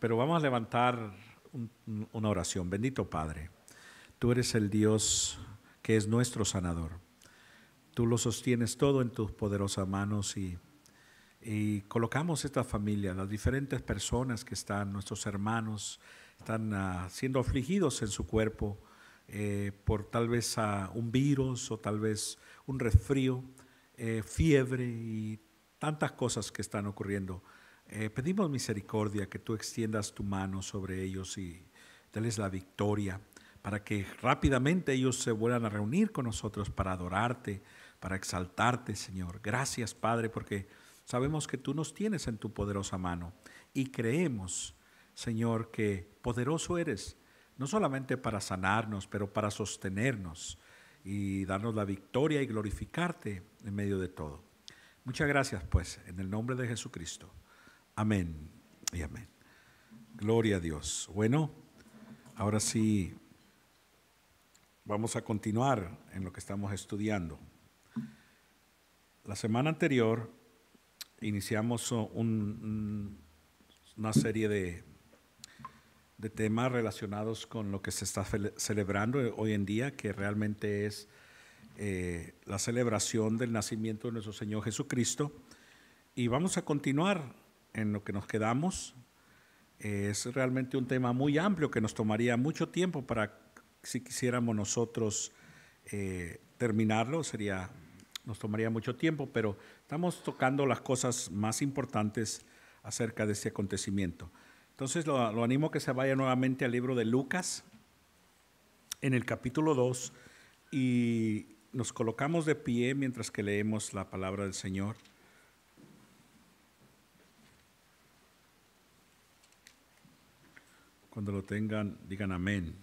pero vamos a levantar una oración. Bendito Padre, tú eres el Dios que es nuestro sanador. Tú lo sostienes todo en tus poderosas manos y colocamos esta familia, las diferentes personas que están, nuestros hermanos, están siendo afligidos en su cuerpo por tal vez un virus o tal vez un resfrío, fiebre y tantas cosas que están ocurriendo. Pedimos misericordia, que tú extiendas tu mano sobre ellos y darles la victoria, para que rápidamente ellos se vuelvan a reunir con nosotros para adorarte, para exaltarte, Señor. Gracias, Padre, porque sabemos que tú nos tienes en tu poderosa mano y creemos, Señor, que poderoso eres, no solamente para sanarnos, pero para sostenernos y darnos la victoria y glorificarte en medio de todo. Muchas gracias, pues, en el nombre de Jesucristo. Amén y amén. Gloria a Dios. Bueno, ahora sí vamos a continuar en lo que estamos estudiando. La semana anterior iniciamos una serie de temas relacionados con lo que se está celebrando hoy en día, que realmente es la celebración del nacimiento de nuestro Señor Jesucristo. Y vamos a continuar en lo que nos quedamos. Es realmente un tema muy amplio que nos tomaría mucho tiempo para, si quisiéramos nosotros terminarlo, nos tomaría mucho tiempo, pero estamos tocando las cosas más importantes acerca de este acontecimiento. Entonces lo animo a que se vaya nuevamente al libro de Lucas, en el capítulo 2, y nos colocamos de pie mientras que leemos la palabra del Señor. Cuando lo tengan, digan amén.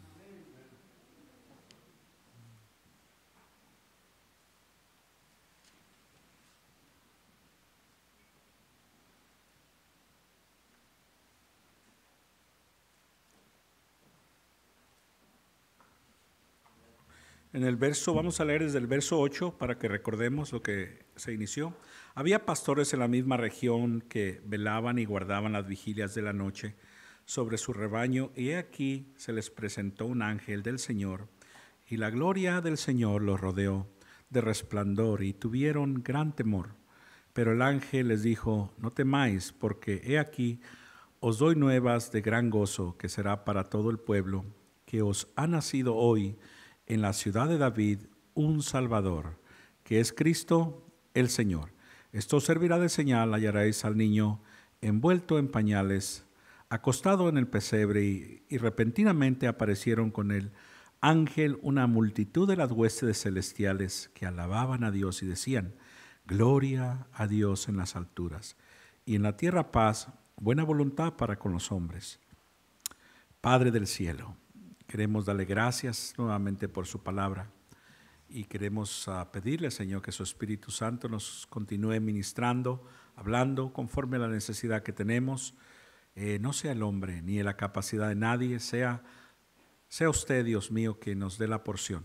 Vamos a leer desde el verso 8 para que recordemos lo que se inició. Había pastores en la misma región que velaban y guardaban las vigilias de la noche sobre su rebaño, y aquí se les presentó un ángel del Señor, y la gloria del Señor los rodeó de resplandor, y tuvieron gran temor. Pero el ángel les dijo: no temáis, porque he aquí os doy nuevas de gran gozo, que será para todo el pueblo, que os ha nacido hoy en la ciudad de David un Salvador, que es Cristo el Señor. Esto servirá de señal: hallaréis al niño envuelto en pañales, acostado en el pesebre, y repentinamente aparecieron con el ángel una multitud de las huestes celestiales que alababan a Dios y decían: gloria a Dios en las alturas, y en la tierra paz, buena voluntad para con los hombres. Padre del cielo, queremos darle gracias nuevamente por su palabra y queremos pedirle, Señor, que su Espíritu Santo nos continúe ministrando, hablando conforme a la necesidad que tenemos. No sea el hombre ni la capacidad de nadie, sea usted, Dios mío, que nos dé la porción.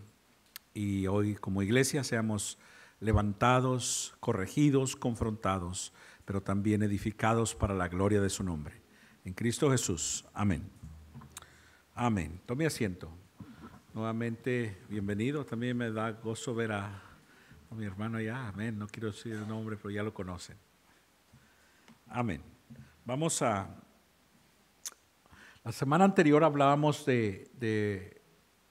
Y hoy como iglesia seamos levantados, corregidos, confrontados, pero también edificados para la gloria de su nombre. En Cristo Jesús. Amén. Amén. Tome asiento. Nuevamente, bienvenido. También me da gozo ver a mi hermano allá. Amén. No quiero decir el nombre, pero ya lo conocen. Amén. Vamos a... La semana anterior hablábamos de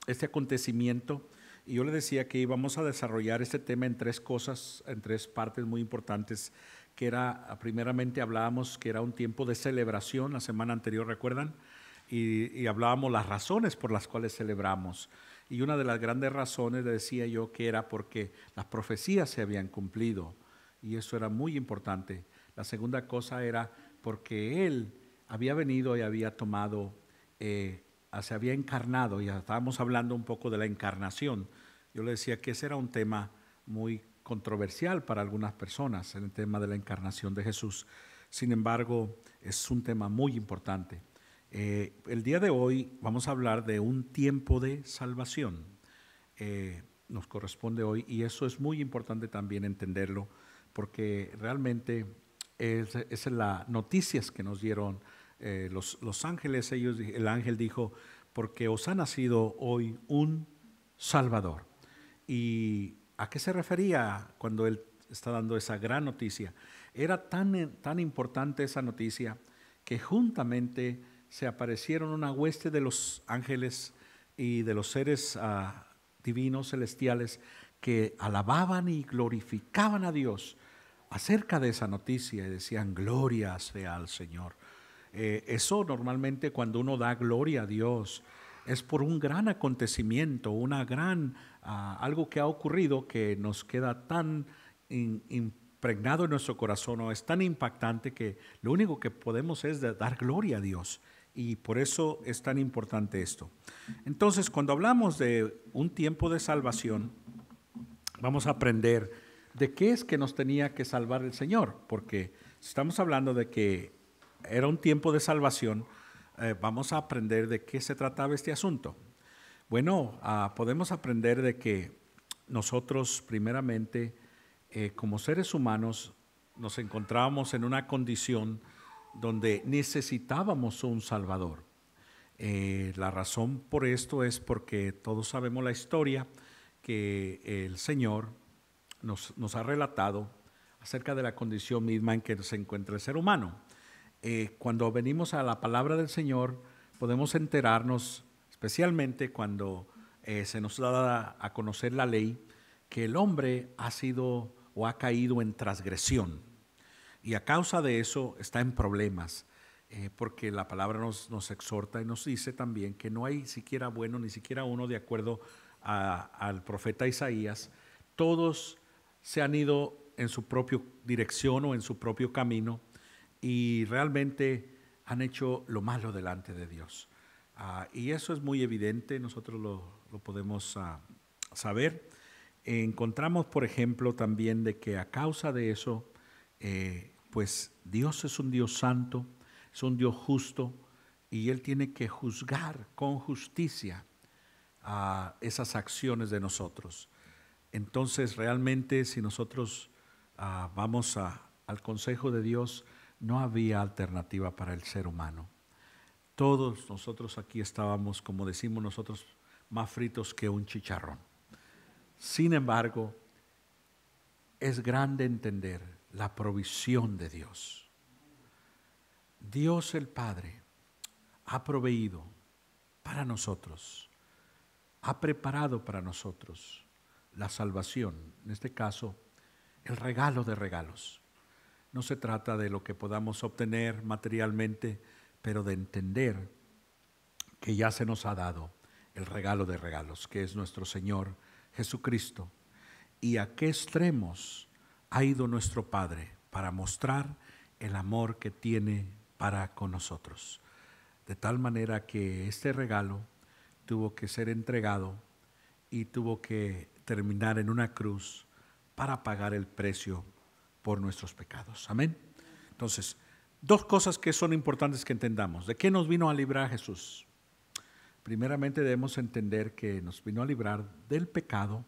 este acontecimiento y yo le decía que íbamos a desarrollar este tema en tres cosas, en tres partes muy importantes, que era, primeramente hablábamos que era un tiempo de celebración, la semana anterior, ¿recuerdan? Y hablábamos las razones por las cuales celebramos. Y una de las grandes razones, decía yo, que era porque las profecías se habían cumplido, y eso era muy importante. La segunda cosa era porque Él había venido y había tomado, se había encarnado, y estábamos hablando un poco de la encarnación. Yo le decía que ese era un tema muy controversial para algunas personas, el tema de la encarnación de Jesús. Sin embargo, es un tema muy importante. El día de hoy vamos a hablar de un tiempo de salvación. Nos corresponde hoy, y eso es muy importante también entenderlo, porque realmente es las noticias que nos dieron los ángeles, el ángel dijo, porque os ha nacido hoy un Salvador. ¿Y a qué se refería cuando él está dando esa gran noticia? Era tan importante esa noticia que juntamente se aparecieron una hueste de los ángeles y de los seres divinos celestiales que alababan y glorificaban a Dios acerca de esa noticia y decían, gloria sea al Señor. Eso normalmente cuando uno da gloria a Dios es por un gran acontecimiento, algo que ha ocurrido que nos queda tan impregnado en nuestro corazón, o es tan impactante que lo único que podemos es dar gloria a Dios. Y por eso es tan importante esto. Entonces, cuando hablamos de un tiempo de salvación, vamos a aprender de qué es que nos tenía que salvar el Señor, porque si estamos hablando de que era un tiempo de salvación, vamos a aprender de qué se trataba este asunto. Bueno, podemos aprender de que nosotros primeramente, como seres humanos, nos encontrábamos en una condición donde necesitábamos un Salvador. La razón por esto es porque todos sabemos la historia que el Señor nos ha relatado acerca de la condición misma en que se encuentra el ser humano. Cuando venimos a la palabra del Señor, podemos enterarnos, especialmente cuando se nos da a conocer la ley, que el hombre ha sido o ha caído en transgresión. Y a causa de eso está en problemas, porque la palabra nos exhorta y nos dice también que no hay siquiera bueno, ni siquiera uno, de acuerdo al profeta Isaías. Todos se han ido en su propia dirección o en su propio camino y realmente han hecho lo malo delante de Dios. Y eso es muy evidente, nosotros lo podemos saber. Encontramos, por ejemplo, también de que a causa de eso, pues Dios es un Dios santo, es un Dios justo, y Él tiene que juzgar con justicia esas acciones de nosotros. Entonces, realmente, si nosotros vamos al consejo de Dios, no había alternativa para el ser humano. Todos nosotros aquí estábamos, como decimos nosotros, más fritos que un chicharrón. Sin embargo, es grande entender la provisión de Dios. Dios el Padre ha proveído para nosotros, ha preparado para nosotros la salvación, en este caso, el regalo de regalos. No se trata de lo que podamos obtener materialmente, pero de entender que ya se nos ha dado el regalo de regalos, que es nuestro Señor Jesucristo. Y a qué extremos ha ido nuestro Padre para mostrar el amor que tiene para con nosotros. De tal manera que este regalo tuvo que ser entregado y tuvo que terminar en una cruz para pagar el precio por nuestros pecados. Amén. Entonces, dos cosas que son importantes que entendamos. ¿De qué nos vino a librar Jesús? Primeramente debemos entender que nos vino a librar del pecado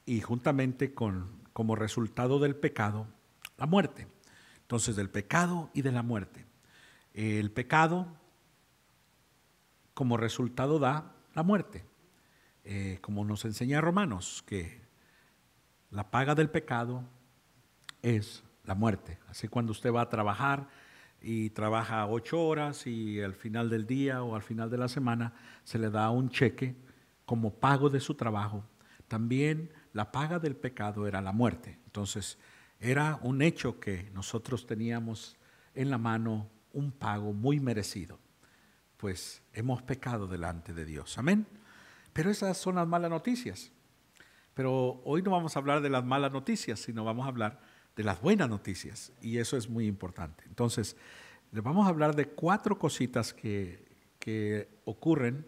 y juntamente como resultado del pecado, la muerte. Entonces, del pecado y de la muerte. El pecado como resultado da la muerte. Como nos enseña Romanos, que la paga del pecado es la muerte. Así cuando usted va a trabajar y trabaja 8 horas y al final del día o al final de la semana se le da un cheque como pago de su trabajo, también la paga del pecado era la muerte. Entonces era un hecho que nosotros teníamos en la mano un pago muy merecido, pues hemos pecado delante de Dios. Amén. Pero esas son las malas noticias. Pero hoy no vamos a hablar de las malas noticias, sino vamos a hablar de las buenas noticias. Y eso es muy importante. Entonces, les vamos a hablar de 4 cositas que ocurren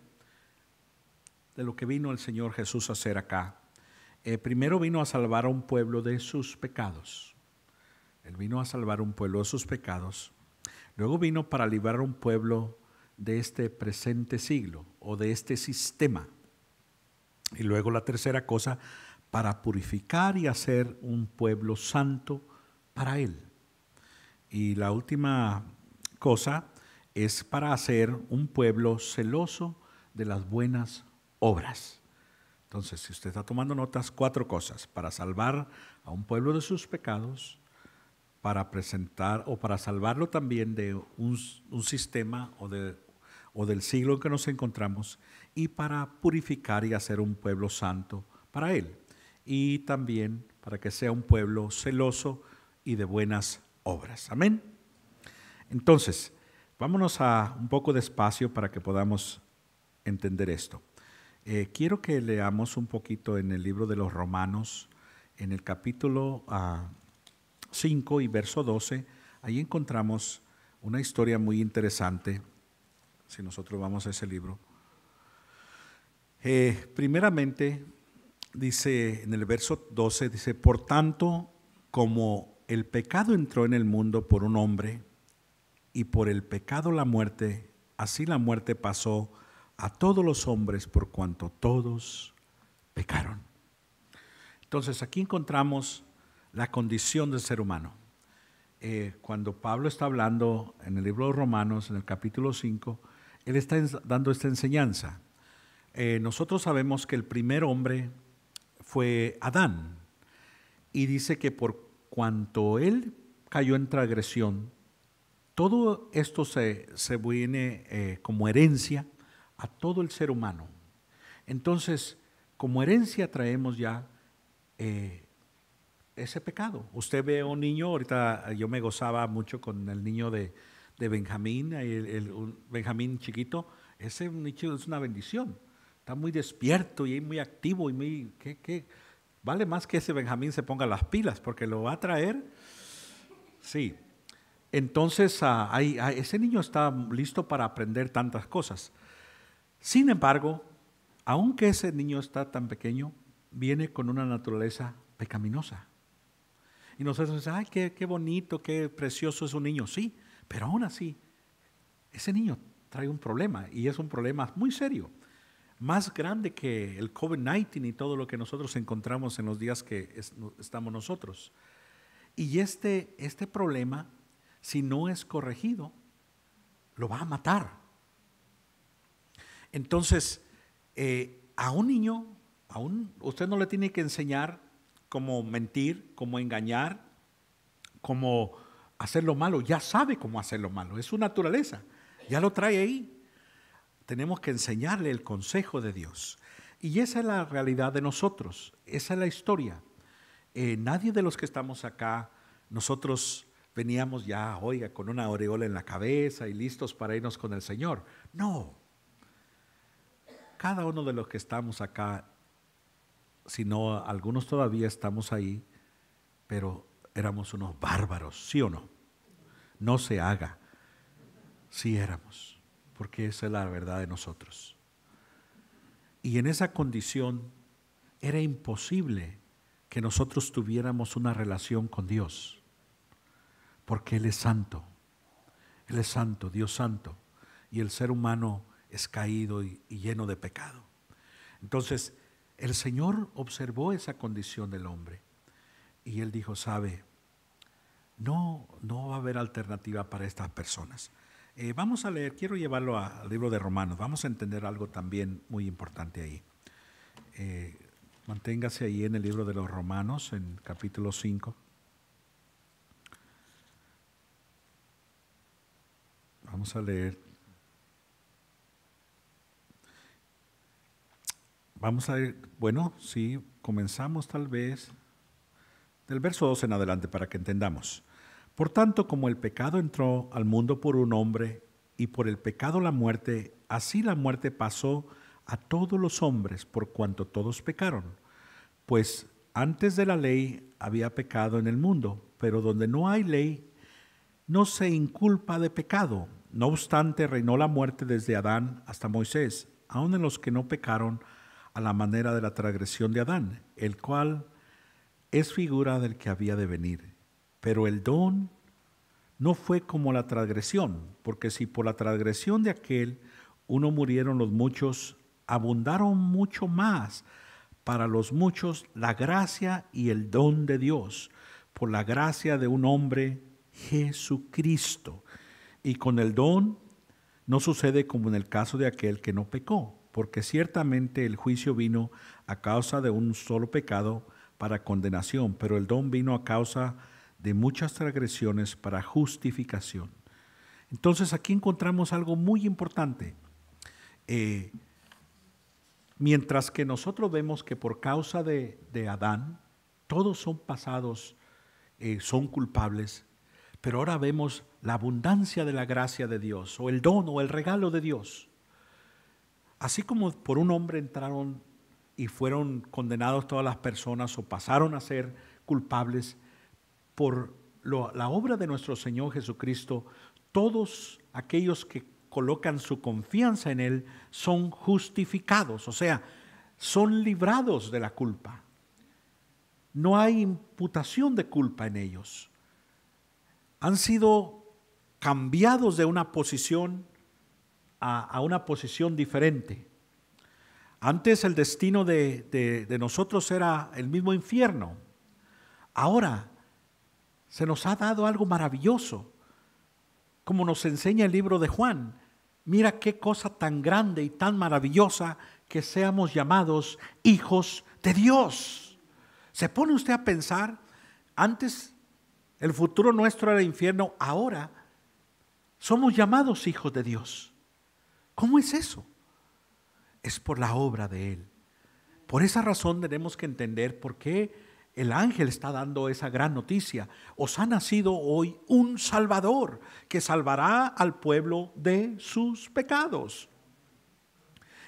de lo que vino el Señor Jesús a hacer acá. Primero vino a salvar a un pueblo de sus pecados. Él vino a salvar a un pueblo de sus pecados. Luego vino para librar a un pueblo de este presente siglo o de este sistema. Y luego la tercera cosa, para purificar y hacer un pueblo santo para Él. Y la última cosa es para hacer un pueblo celoso de las buenas obras. Entonces, si usted está tomando notas, 4 cosas: para salvar a un pueblo de sus pecados, para presentar o para salvarlo también de un sistema o del siglo en que nos encontramos, y para purificar y hacer un pueblo santo para Él, y también para que sea un pueblo celoso y de buenas obras. Amén. Entonces, vámonos a un poco despacio para que podamos entender esto. Quiero que leamos un poquito en el libro de los Romanos, en el capítulo 5 y verso 12. Ahí encontramos una historia muy interesante, si nosotros vamos a ese libro. Primeramente, dice en el verso 12, dice: por tanto, como el pecado entró en el mundo por un hombre, y por el pecado la muerte, así la muerte pasó a todos los hombres por cuanto todos pecaron. Entonces aquí encontramos la condición del ser humano. Cuando Pablo está hablando en el libro de Romanos, en el capítulo 5, él está dando esta enseñanza. Nosotros sabemos que el primer hombre fue Adán, y dice que por cuanto él cayó en transgresión, todo esto se viene como herencia a todo el ser humano. Entonces, como herencia traemos ya ese pecado. Usted ve a un niño, ahorita yo me gozaba mucho con el niño de Benjamín, un Benjamín chiquito. Ese niño es una bendición, está muy despierto y muy activo y muy, vale más que ese Benjamín se ponga las pilas porque lo va a traer. Sí. Entonces, ese niño está listo para aprender tantas cosas. Sin embargo, aunque ese niño está tan pequeño, viene con una naturaleza pecaminosa. Y nosotros decimos: ay, qué bonito, qué precioso es un niño. Sí, pero aún así, ese niño trae un problema, y es un problema muy serio, más grande que el COVID-19 y todo lo que nosotros encontramos en los días que estamos nosotros. Y este problema, si no es corregido, lo va a matar. Entonces, a un niño, usted no le tiene que enseñar cómo mentir, cómo engañar, cómo hacer lo malo. Ya sabe cómo hacer lo malo, es su naturaleza, ya lo trae ahí. Tenemos que enseñarle el consejo de Dios. Y esa es la realidad de nosotros, esa es la historia. Nadie de los que estamos acá, nosotros veníamos ya, oiga, con una aureola en la cabeza y listos para irnos con el Señor. No. Cada uno de los que estamos acá, si no, algunos todavía estamos ahí, pero éramos unos bárbaros, ¿sí o no? No se haga. Sí éramos, porque esa es la verdad de nosotros. Y en esa condición era imposible que nosotros tuviéramos una relación con Dios, porque Él es santo, Dios santo, y el ser humano es caído y lleno de pecado. Entonces, el Señor observó esa condición del hombre y Él dijo: sabe, no va a haber alternativa para estas personas. Vamos a leer, quiero llevarlo al libro de Romanos, vamos a entender algo también muy importante ahí. Manténgase ahí en el libro de los Romanos, en capítulo 5. Vamos a leer. Vamos a ver, bueno, sí, comenzamos tal vez del verso 12 en adelante para que entendamos. Por tanto, como el pecado entró al mundo por un hombre, y por el pecado la muerte, así la muerte pasó a todos los hombres por cuanto todos pecaron. Pues antes de la ley había pecado en el mundo, pero donde no hay ley, no se inculpa de pecado. No obstante, reinó la muerte desde Adán hasta Moisés, aun en los que no pecaron, a la manera de la transgresión de Adán, el cual es figura del que había de venir. Pero el don no fue como la transgresión, porque si por la transgresión de aquel uno murieron los muchos, abundaron mucho más para los muchos la gracia y el don de Dios, por la gracia de un hombre, Jesucristo. Y con el don no sucede como en el caso de aquel que no pecó, porque ciertamente el juicio vino a causa de un solo pecado para condenación, pero el don vino a causa de muchas transgresiones para justificación. Entonces aquí encontramos algo muy importante. Mientras que nosotros vemos que por causa de Adán, todos son pasados, son culpables, pero ahora vemos la abundancia de la gracia de Dios, o el don o el regalo de Dios. Así como por un hombre entraron y fueron condenados todas las personas o pasaron a ser culpables, por la obra de nuestro Señor Jesucristo, todos aquellos que colocan su confianza en Él son justificados, o sea, son librados de la culpa. No hay imputación de culpa en ellos. Han sido cambiados de una posición a una posición diferente. Antes el destino de nosotros era el mismo infierno. Ahora se nos ha dado algo maravilloso, como nos enseña el libro de Juan. Mira qué cosa tan grande y tan maravillosa que seamos llamados hijos de Dios. ¿Se pone usted a pensar? Antes el futuro nuestro era el infierno, ahora somos llamados hijos de Dios. ¿Cómo es eso? Es por la obra de Él. Por esa razón tenemos que entender por qué el ángel está dando esa gran noticia. Os ha nacido hoy un Salvador que salvará al pueblo de sus pecados.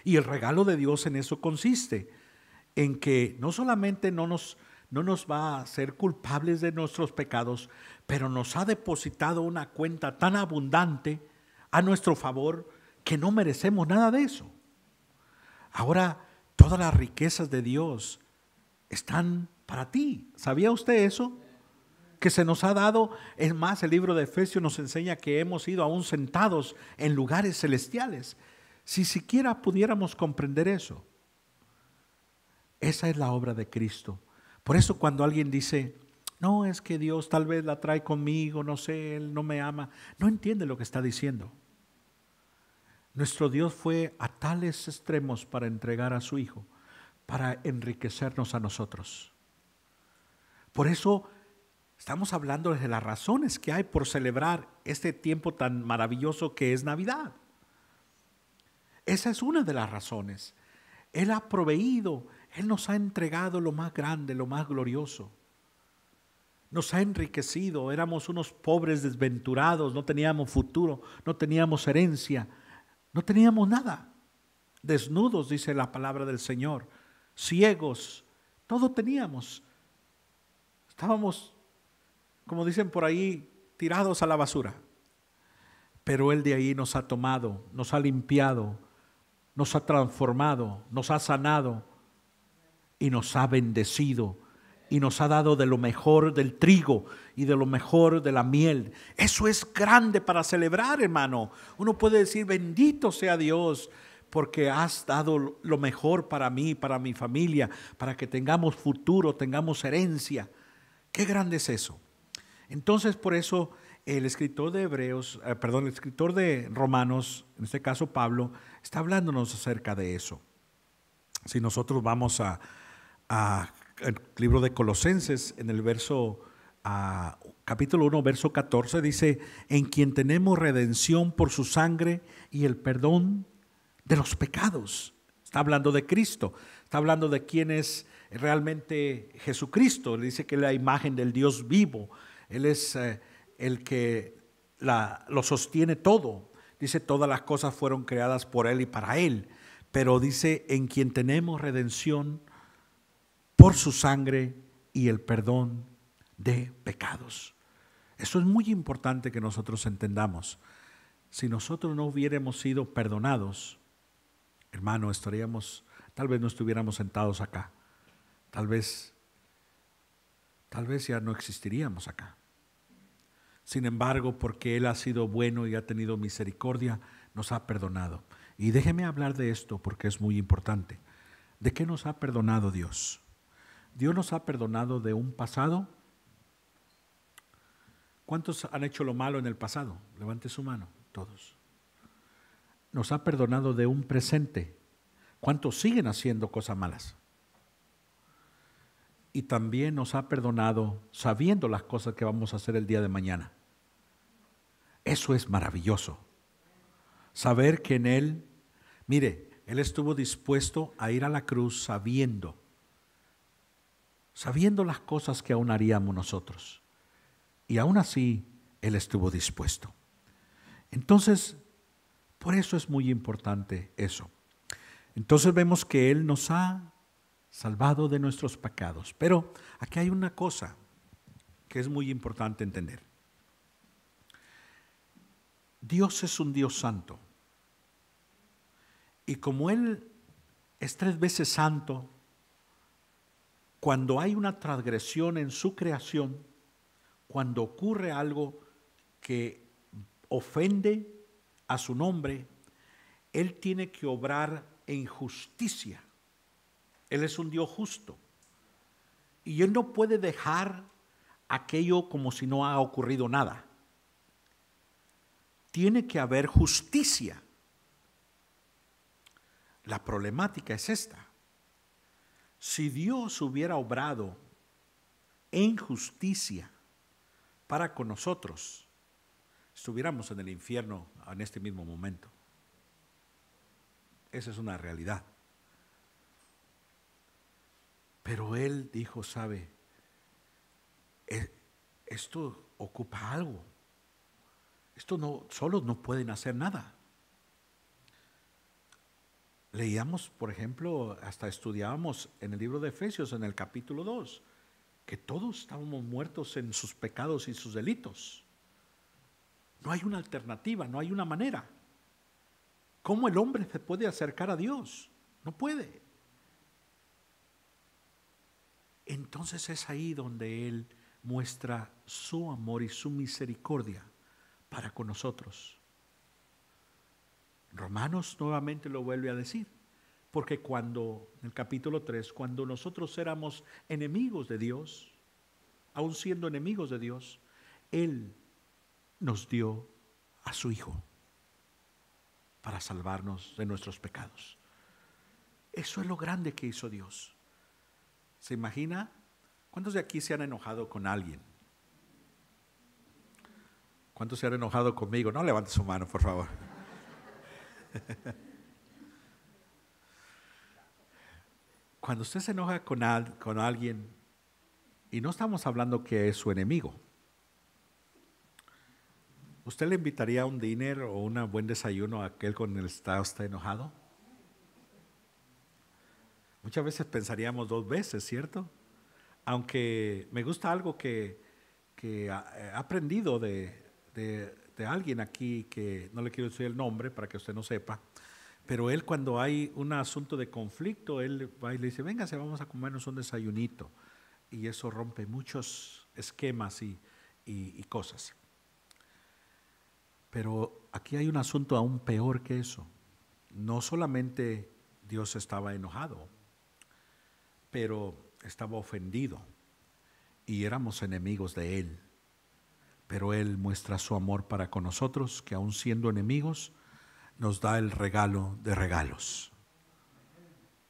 Y el regalo de Dios en eso consiste, en que no solamente no nos va a hacer culpables de nuestros pecados, pero nos ha depositado una cuenta tan abundante a nuestro favor que no merecemos nada de eso. Ahora, todas las riquezas de Dios están para ti. ¿Sabía usted eso? Que se nos ha dado. Es más, el libro de Efesios nos enseña que hemos ido aún sentados en lugares celestiales. Si siquiera pudiéramos comprender eso. Esa es la obra de Cristo. Por eso cuando alguien dice, no, es que Dios tal vez la trae conmigo, no sé, Él no me ama, no entiende lo que está diciendo. Nuestro Dios fue a tales extremos para entregar a su Hijo, para enriquecernos a nosotros. Por eso estamos hablando de las razones que hay por celebrar este tiempo tan maravilloso que es Navidad. Esa es una de las razones. Él ha proveído, Él nos ha entregado lo más grande, lo más glorioso. Nos ha enriquecido, éramos unos pobres desventurados, no teníamos futuro, no teníamos herencia, no teníamos nada. Desnudos, dice la palabra del Señor, ciegos, todo teníamos. Estábamos, como dicen por ahí, tirados a la basura. Pero Él de ahí nos ha tomado, nos ha limpiado, nos ha transformado, nos ha sanado y nos ha bendecido y nos ha dado de lo mejor del trigo y de lo mejor de la miel. Eso es grande para celebrar, hermano. Uno puede decir, bendito sea Dios, porque has dado lo mejor para mí, para mi familia, para que tengamos futuro, tengamos herencia. Qué grande es eso. Entonces, por eso el escritor de el escritor de Romanos, en este caso Pablo, está hablándonos acerca de eso. Si nosotros vamos al libro de Colosenses, en el capítulo 1, verso 14, dice, en quien tenemos redención por su sangre y el perdón de los pecados. Está hablando de Cristo, está hablando de quién es realmente Jesucristo. Le dice que es la imagen del Dios vivo. Él es el que lo sostiene todo. Dice, todas las cosas fueron creadas por Él y para Él. Pero dice, en quien tenemos redención por su sangre y el perdón de pecados. Eso es muy importante que nosotros entendamos. Si nosotros no hubiéramos sido perdonados, hermano, tal vez no estuviéramos sentados acá. Tal vez ya no existiríamos acá. Sin embargo, porque Él ha sido bueno y ha tenido misericordia, nos ha perdonado. Y déjeme hablar de esto porque es muy importante. ¿De qué nos ha perdonado Dios? Dios nos ha perdonado de un pasado ¿Cuántos han hecho lo malo en el pasado? Levante su mano, todos. Nos ha perdonado de un presente. ¿Cuántos siguen haciendo cosas malas? Y también nos ha perdonado sabiendo las cosas que vamos a hacer el día de mañana. Eso es maravilloso. Saber que en Él, mire, Él estuvo dispuesto a ir a la cruz sabiendo las cosas que aún haríamos nosotros. Y aún así, Él estuvo dispuesto. Entonces, por eso es muy importante eso. Entonces vemos que Él nos ha salvado de nuestros pecados. Pero aquí hay una cosa que es muy importante entender. Dios es un Dios santo. Y como Él es 3 veces santo, cuando hay una transgresión en su creación, cuando ocurre algo que ofende a su nombre, Él tiene que obrar en justicia. Él es un Dios justo. Y Él no puede dejar aquello como si no ha ocurrido nada. Tiene que haber justicia. La problemática es esta. Si Dios hubiera obrado en justicia para con nosotros, estuviéramos en el infierno en este mismo momento. Esa es una realidad. Pero Él dijo, ¿sabe? Esto ocupa algo. Esto no, solos no pueden hacer nada. Leíamos, por ejemplo, hasta estudiábamos en el libro de Efesios, en el capítulo 2, que todos estábamos muertos en sus pecados y sus delitos. No hay una alternativa, no hay una manera. ¿Cómo el hombre se puede acercar a Dios? No puede. Entonces es ahí donde Él muestra su amor y su misericordia para con nosotros. Romanos nuevamente lo vuelve a decir, porque cuando, en el capítulo 3, cuando nosotros éramos enemigos de Dios, aun siendo enemigos de Dios, Él nos dio a su Hijo para salvarnos de nuestros pecados. Eso es lo grande que hizo Dios. ¿Se imagina? ¿Cuántos de aquí se han enojado con alguien? ¿Cuántos se han enojado conmigo? No levante su mano, por favor. Cuando usted se enoja con alguien, y no estamos hablando que es su enemigo, ¿usted le invitaría a un dinner o un buen desayuno a aquel con el que está usted enojado? Muchas veces pensaríamos 2 veces, ¿cierto? Aunque me gusta algo que he aprendido de alguien aquí, que no le quiero decir el nombre para que usted no sepa, pero él, cuando hay un asunto de conflicto, él va y le dice, véngase, vamos a comernos un desayunito. Y eso rompe muchos esquemas y cosas. Pero aquí hay un asunto aún peor que eso. No solamente Dios estaba enojado, pero estaba ofendido y éramos enemigos de Él. Pero Él muestra su amor para con nosotros, que aun siendo enemigos, nos da el regalo de regalos,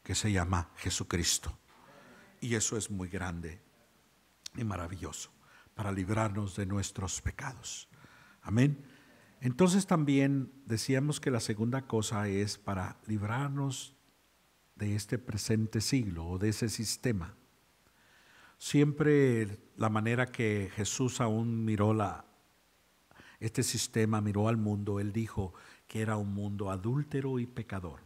que se llama Jesucristo. Y eso es muy grande y maravilloso, para librarnos de nuestros pecados. Amén. Entonces también decíamos que la segunda cosa es para librarnos de este presente siglo o de ese sistema. Siempre la manera que Jesús aún miró este sistema, miró al mundo, Él dijo que era un mundo adúltero y pecador.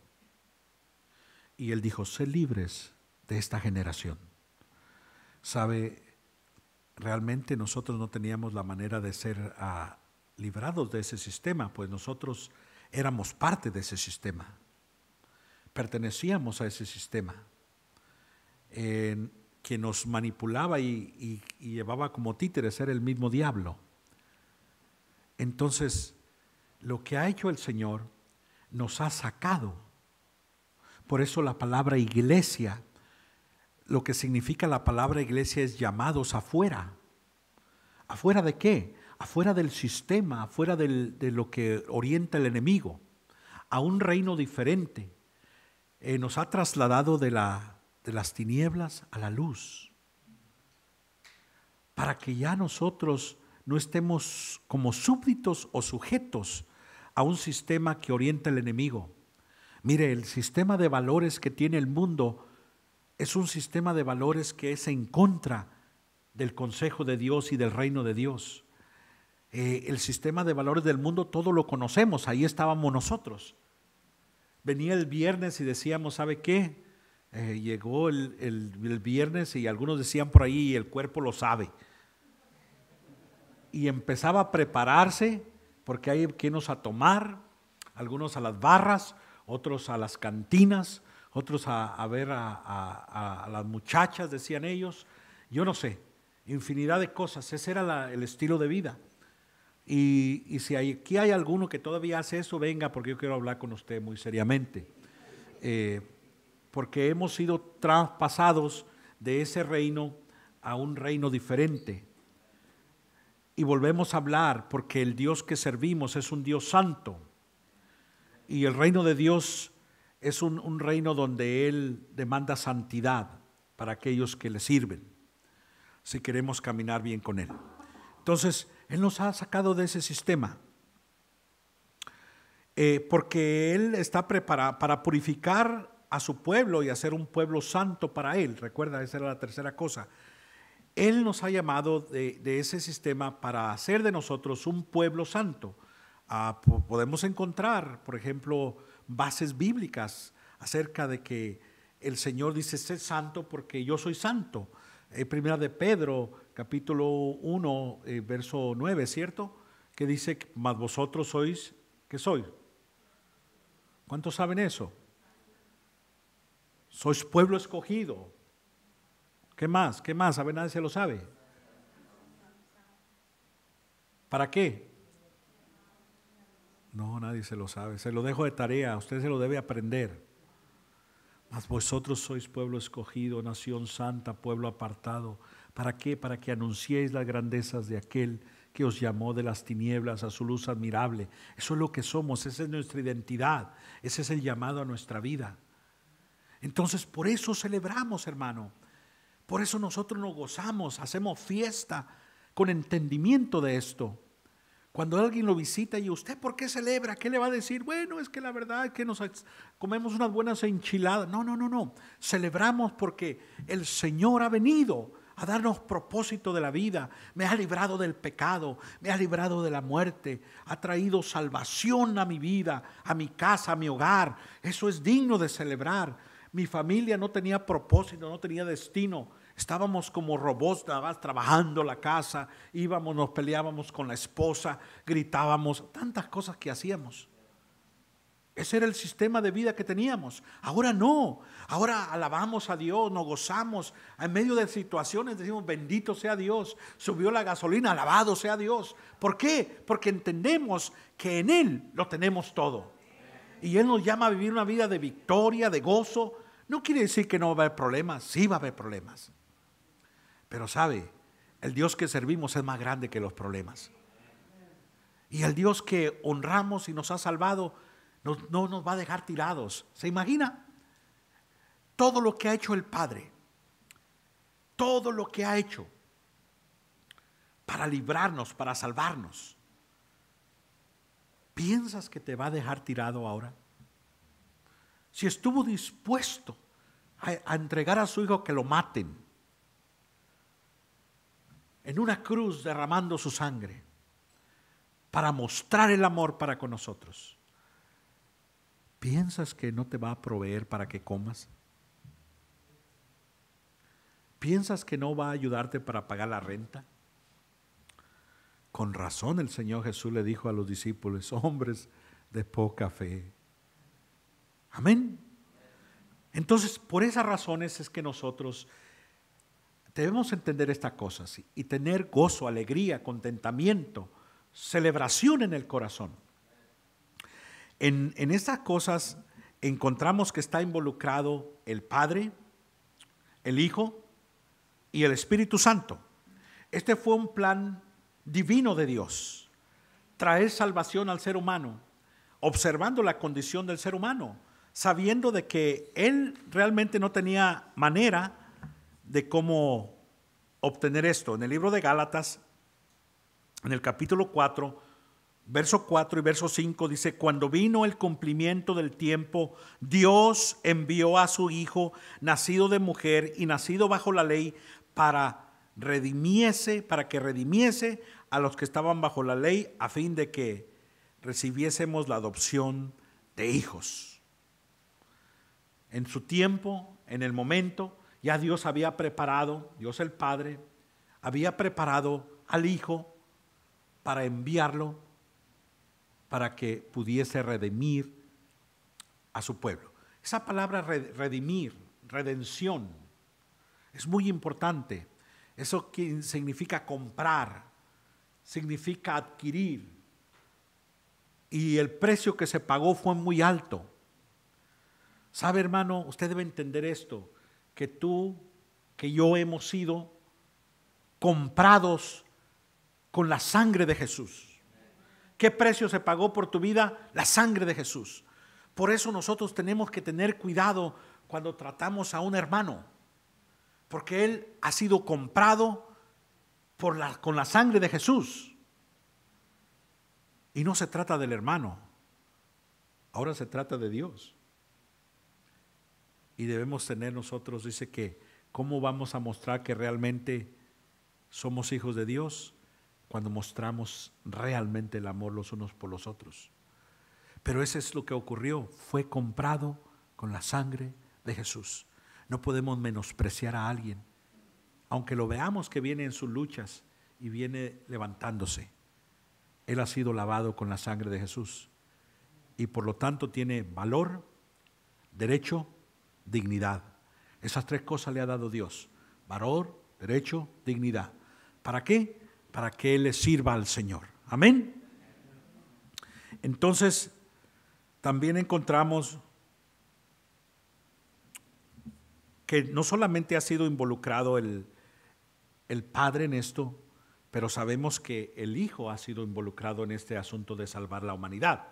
Y Él dijo, sé libres de esta generación. ¿Sabe? Realmente nosotros no teníamos la manera de ser librados de ese sistema, pues nosotros éramos parte de ese sistema. Pertenecíamos a ese sistema que nos manipulaba y llevaba como títeres, era el mismo diablo. Entonces, lo que ha hecho el Señor nos ha sacado. Por eso la palabra iglesia, lo que significa la palabra iglesia es llamados afuera. ¿Afuera de qué? afuera del sistema, afuera de lo que orienta el enemigo, a un reino diferente. Nos ha trasladado de las tinieblas a la luz, para que ya nosotros no estemos como súbditos o sujetos a un sistema que orienta el enemigo. Mire, el sistema de valores que tiene el mundo es un sistema de valores que es en contra del consejo de Dios y del reino de Dios. El sistema de valores del mundo todo lo conocemos, ahí estábamos nosotros. Venía el viernes y decíamos, ¿sabe qué? Llegó el viernes y algunos decían por ahí, el cuerpo lo sabe. Y empezaba a prepararse porque hay que irnos a tomar, algunos a las barras, otros a las cantinas, otros a ver a las muchachas, decían ellos. Yo no sé, infinidad de cosas, ese era el estilo de vida. Y si aquí hay alguno que todavía hace eso, venga, porque yo quiero hablar con usted muy seriamente. Porque hemos sido traspasados de ese reino a un reino diferente. Y volvemos a hablar porque el Dios que servimos es un Dios santo. Y el reino de Dios es un reino donde Él demanda santidad para aquellos que le sirven, si queremos caminar bien con Él. Entonces, Él nos ha sacado de ese sistema, porque Él está preparado para purificar a su pueblo y hacer un pueblo santo para Él. Recuerda, esa era la tercera cosa. Él nos ha llamado de ese sistema para hacer de nosotros un pueblo santo. Podemos encontrar, por ejemplo, bases bíblicas acerca de que el Señor dice, sé santo porque yo soy santo. Primera de Pedro, capítulo 1, verso 9, ¿cierto? Que dice, mas vosotros sois, ¿qué sois? ¿Cuántos saben eso? Sois pueblo escogido. ¿Qué más? ¿Qué más? A ver, nadie se lo sabe. ¿Para qué? No, nadie se lo sabe. Se lo dejo de tarea. Usted se lo debe aprender. Mas vosotros sois pueblo escogido, nación santa, pueblo apartado. ¿Para qué? Para que anunciéis las grandezas de aquel que os llamó de las tinieblas a su luz admirable. Eso es lo que somos, esa es nuestra identidad, ese es el llamado a nuestra vida. Entonces, por eso celebramos, hermano. Por eso nosotros nos gozamos, hacemos fiesta con entendimiento de esto. Cuando alguien lo visita y usted, ¿por qué celebra? ¿Qué le va a decir? Bueno, es que la verdad es que nos comemos unas buenas enchiladas. No. Celebramos porque el Señor ha venido a darnos propósito de la vida. Me ha librado del pecado, me ha librado de la muerte, ha traído salvación a mi vida, a mi casa, a mi hogar. Eso es digno de celebrar. Mi familia no tenía propósito, no tenía destino. Estábamos como robots nada más trabajando la casa, íbamos, nos peleábamos con la esposa, gritábamos, tantas cosas que hacíamos. Ese era el sistema de vida que teníamos. Ahora no, ahora alabamos a Dios, nos gozamos. En medio de situaciones decimos, bendito sea Dios, subió la gasolina, alabado sea Dios. ¿Por qué? Porque entendemos que en Él lo tenemos todo. Y Él nos llama a vivir una vida de victoria, de gozo. No quiere decir que no va a haber problemas, sí va a haber problemas. Pero sabe, el Dios que servimos es más grande que los problemas. Y el Dios que honramos y nos ha salvado no nos va a dejar tirados. ¿Se imagina? Todo lo que ha hecho el Padre, todo lo que ha hecho para librarnos, para salvarnos. ¿Piensas que te va a dejar tirado ahora? Si estuvo dispuesto a entregar a su hijo que lo maten en una cruz derramando su sangre para mostrar el amor para con nosotros, ¿piensas que no te va a proveer para que comas? ¿Piensas que no va a ayudarte para pagar la renta? Con razón el Señor Jesús le dijo a los discípulos, hombres de poca fe. Amén. Entonces, por esas razones es que nosotros debemos entender estas cosas y tener gozo, alegría, contentamiento, celebración en el corazón. En estas cosas encontramos que está involucrado el Padre, el Hijo y el Espíritu Santo. Este fue un plan divino de Dios, traer salvación al ser humano, observando la condición del ser humano, sabiendo de que él realmente no tenía manera de cómo obtener esto. En el libro de Gálatas, en el capítulo 4, verso 4 y verso 5 dice: cuando vino el cumplimiento del tiempo, Dios envió a su Hijo, nacido de mujer y nacido bajo la ley, para que redimiese a los que estaban bajo la ley, a fin de que recibiésemos la adopción de hijos. En su tiempo, en el momento, ya Dios había preparado, Dios el Padre, había preparado al Hijo para enviarlo, para que pudiese redimir a su pueblo. Esa palabra redimir, redención, es muy importante. Eso significa comprar, significa adquirir. Y el precio que se pagó fue muy alto. ¿Sabe, hermano? Usted debe entender esto, que tú, que yo hemos sido comprados con la sangre de Jesús. ¿Qué precio se pagó por tu vida? La sangre de Jesús. Por eso nosotros tenemos que tener cuidado cuando tratamos a un hermano, porque él ha sido comprado con la sangre de Jesús. Y no se trata del hermano, ahora se trata de Dios. Y debemos tener nosotros, dice que, ¿cómo vamos a mostrar que realmente somos hijos de Dios? Cuando mostramos realmente el amor los unos por los otros. Pero eso es lo que ocurrió, fue comprado con la sangre de Jesús. No podemos menospreciar a alguien, aunque lo veamos que viene en sus luchas y viene levantándose. Él ha sido lavado con la sangre de Jesús y por lo tanto tiene valor, derecho, dignidad. Esas tres cosas le ha dado Dios: valor, derecho, dignidad. ¿Para qué? Para que Él le sirva al Señor. Amén. Entonces, también encontramos que no solamente ha sido involucrado el Padre en esto, pero sabemos que el Hijo ha sido involucrado en este asunto de salvar la humanidad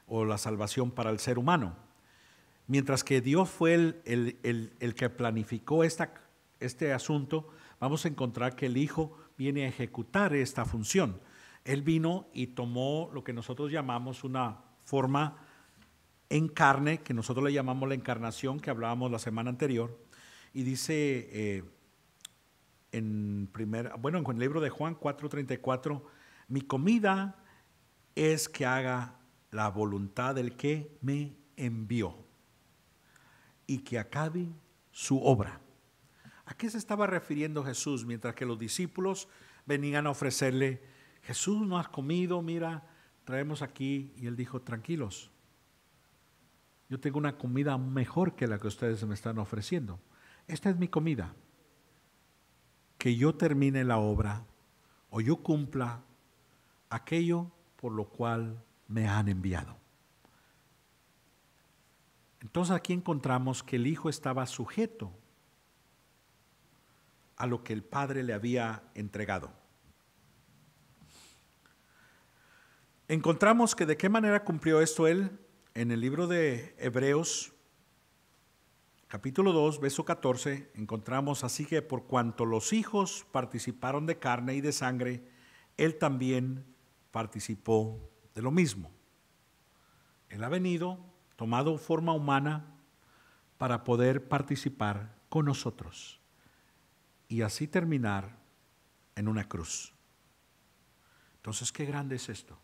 o la salvación para el ser humano. Mientras que Dios fue el que planificó este asunto, vamos a encontrar que el Hijo viene a ejecutar esta función. Él vino y tomó lo que nosotros llamamos una forma en carne, que nosotros le llamamos la encarnación, que hablábamos la semana anterior, y dice en el libro de Juan 4:34, mi comida es que haga la voluntad del que me envió y que acabe su obra. ¿A qué se estaba refiriendo Jesús mientras que los discípulos venían a ofrecerle: Jesús, no has comido, mira, traemos aquí? Y él dijo: tranquilos, yo tengo una comida mejor que la que ustedes me están ofreciendo. Esta es mi comida, que yo termine la obra o yo cumpla aquello por lo cual me han enviado. Entonces aquí encontramos que el Hijo estaba sujeto a lo que el Padre le había entregado. Encontramos que de qué manera cumplió esto Él en el libro de Hebreos, capítulo 2, verso 14, encontramos: así que por cuanto los hijos participaron de carne y de sangre, Él también participó de lo mismo. Él ha venido, tomado forma humana, para poder participar con nosotros y así terminar en una cruz. Entonces, qué grande es esto.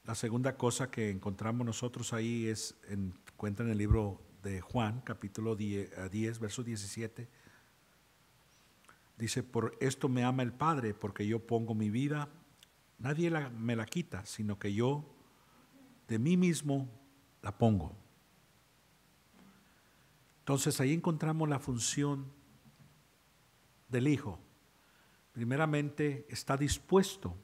La segunda cosa que encontramos nosotros ahí encuentra en el libro de Juan, capítulo 10, verso 17. Dice: por esto me ama el Padre, porque yo pongo mi vida, nadie me la quita, sino que yo de mí mismo la pongo. Entonces ahí encontramos la función del Hijo. Primeramente, está dispuesto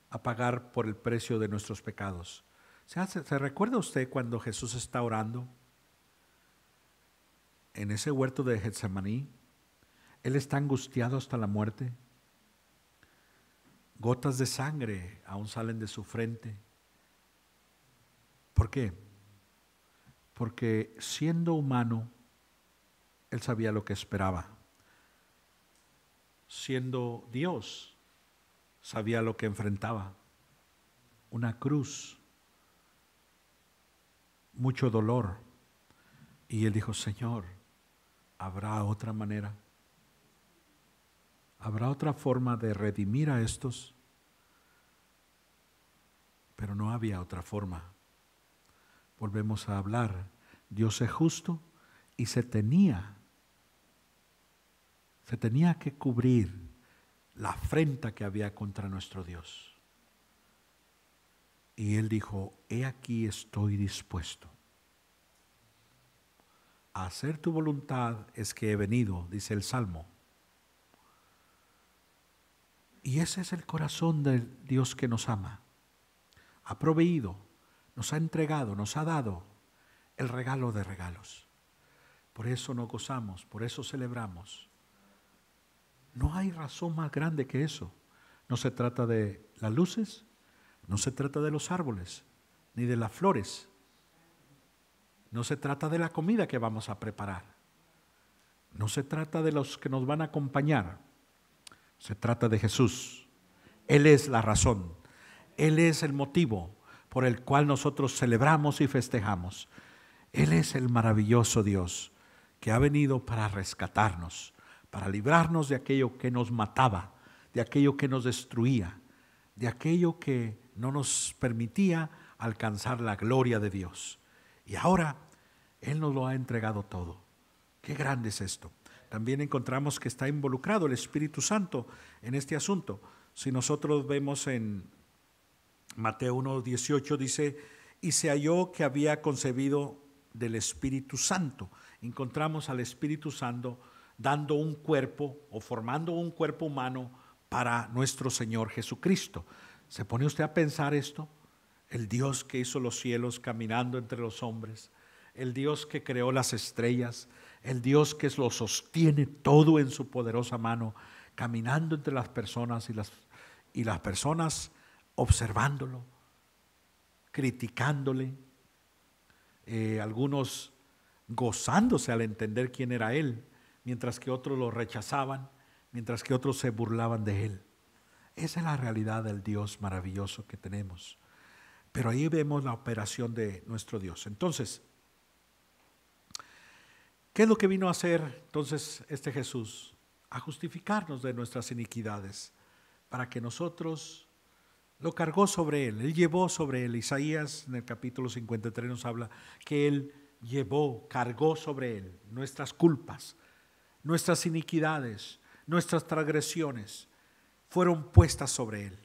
a pagar por el precio de nuestros pecados. ¿Se recuerda usted cuando Jesús está orando en ese huerto de Getsemaní? Él está angustiado hasta la muerte. Gotas de sangre aún salen de su frente. ¿Por qué? Porque siendo humano, Él sabía lo que esperaba. Siendo Dios, sabía lo que enfrentaba. Una cruz, mucho dolor. Y Él dijo, Señor, ¿habrá otra manera? ¿Habrá otra forma de redimir a estos? Pero no había otra forma. Volvemos a hablar. Dios es justo y se tenía que cubrir la afrenta que había contra nuestro Dios. Y Él dijo, he aquí estoy dispuesto. A hacer tu voluntad es que he venido, dice el Salmo. Y ese es el corazón del Dios que nos ama. Ha proveído, nos ha entregado, nos ha dado el regalo de regalos. Por eso nos gozamos, por eso celebramos. No hay razón más grande que eso. No se trata de las luces, no se trata de los árboles, ni de las flores. No se trata de la comida que vamos a preparar. No se trata de los que nos van a acompañar. Se trata de Jesús. Él es la razón. Él es el motivo por el cual nosotros celebramos y festejamos. Él es el maravilloso Dios que ha venido para rescatarnos, para librarnos de aquello que nos mataba, de aquello que nos destruía, de aquello que no nos permitía alcanzar la gloria de Dios. Y ahora Él nos lo ha entregado todo. Qué grande es esto. También encontramos que está involucrado el Espíritu Santo en este asunto. Si nosotros vemos en Mateo 1:18 dice, y se halló que había concebido del Espíritu Santo. Encontramos al Espíritu Santo dando un cuerpo o formando un cuerpo humano para nuestro Señor Jesucristo. ¿Se pone usted a pensar esto? El Dios que hizo los cielos caminando entre los hombres, el Dios que creó las estrellas, el Dios que lo sostiene todo en su poderosa mano, caminando entre las personas y las personas observándolo, criticándole, algunos gozándose al entender quién era Él, mientras que otros lo rechazaban, mientras que otros se burlaban de Él. Esa es la realidad del Dios maravilloso que tenemos. Pero ahí vemos la operación de nuestro Dios. Entonces, ¿qué es lo que vino a hacer entonces este Jesús? A justificarnos de nuestras iniquidades, para que nosotros lo cargó sobre Él, Él llevó sobre Él. Isaías en el capítulo 53 nos habla que Él llevó, cargó sobre Él nuestras culpas, nuestras iniquidades, nuestras transgresiones fueron puestas sobre Él.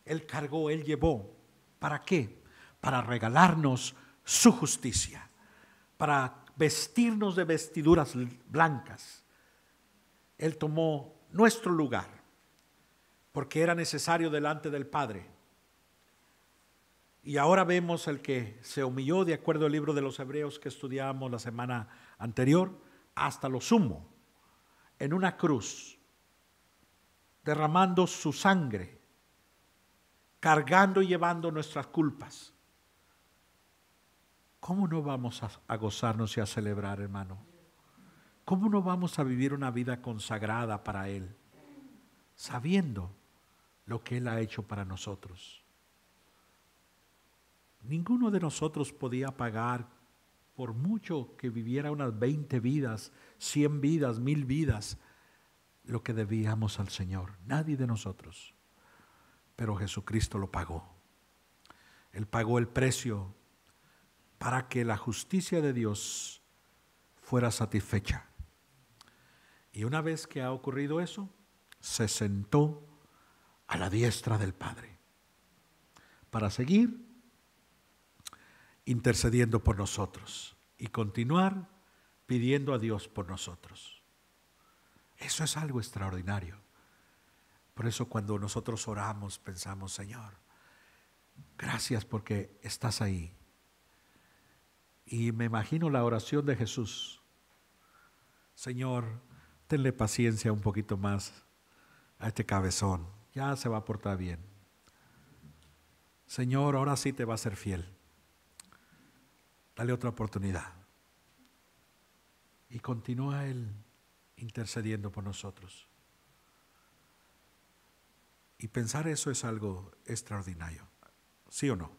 Él cargó, Él llevó. ¿Para qué? Para regalarnos su justicia, para vestirnos de vestiduras blancas. Él tomó nuestro lugar, porque era necesario delante del Padre. Y ahora vemos el que se humilló, de acuerdo al libro de los Hebreos que estudiábamos la semana anterior, hasta lo sumo, en una cruz, derramando su sangre, cargando y llevando nuestras culpas. ¿Cómo no vamos a gozarnos y a celebrar, hermano? ¿Cómo no vamos a vivir una vida consagrada para Él, sabiendo lo que Él ha hecho para nosotros? Ninguno de nosotros podía pagar, por mucho que viviera unas 20 vidas, 100 vidas, 1000 vidas, lo que debíamos al Señor. Nadie de nosotros. Pero Jesucristo lo pagó. Él pagó el precio para que la justicia de Dios fuera satisfecha. Y una vez que ha ocurrido eso, se sentó a la diestra del Padre para seguir intercediendo por nosotros y continuar pidiendo a Dios por nosotros. Eso es algo extraordinario. Por eso cuando nosotros oramos pensamos, Señor, gracias porque estás ahí. Y me imagino la oración de Jesús. Señor, tenle paciencia un poquito más a este cabezón. ya se va a portar bien. Señor, ahora sí te va a ser fiel. Dale otra oportunidad. Y continúa Él intercediendo por nosotros. Y pensar eso es algo extraordinario. ¿Sí o no?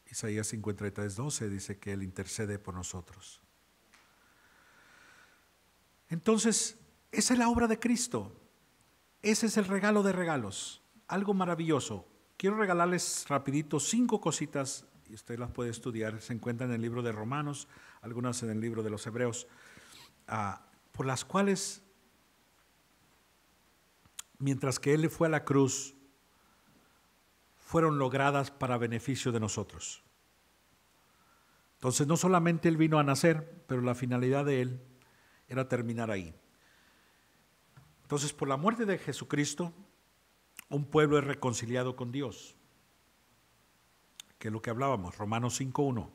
Isaías 53:12 dice que Él intercede por nosotros. Entonces, esa es la obra de Cristo. Ese es el regalo de regalos. Algo maravilloso. Quiero regalarles rapidito 5 cositas, y usted las puede estudiar. Se encuentran en el libro de Romanos, algunas en el libro de los Hebreos, por las cuales, mientras que Él fue a la cruz, fueron logradas para beneficio de nosotros. Entonces, no solamente Él vino a nacer, pero la finalidad de Él era terminar ahí. Entonces, por la muerte de Jesucristo, un pueblo es reconciliado con Dios, que es lo que hablábamos, Romanos 5:1.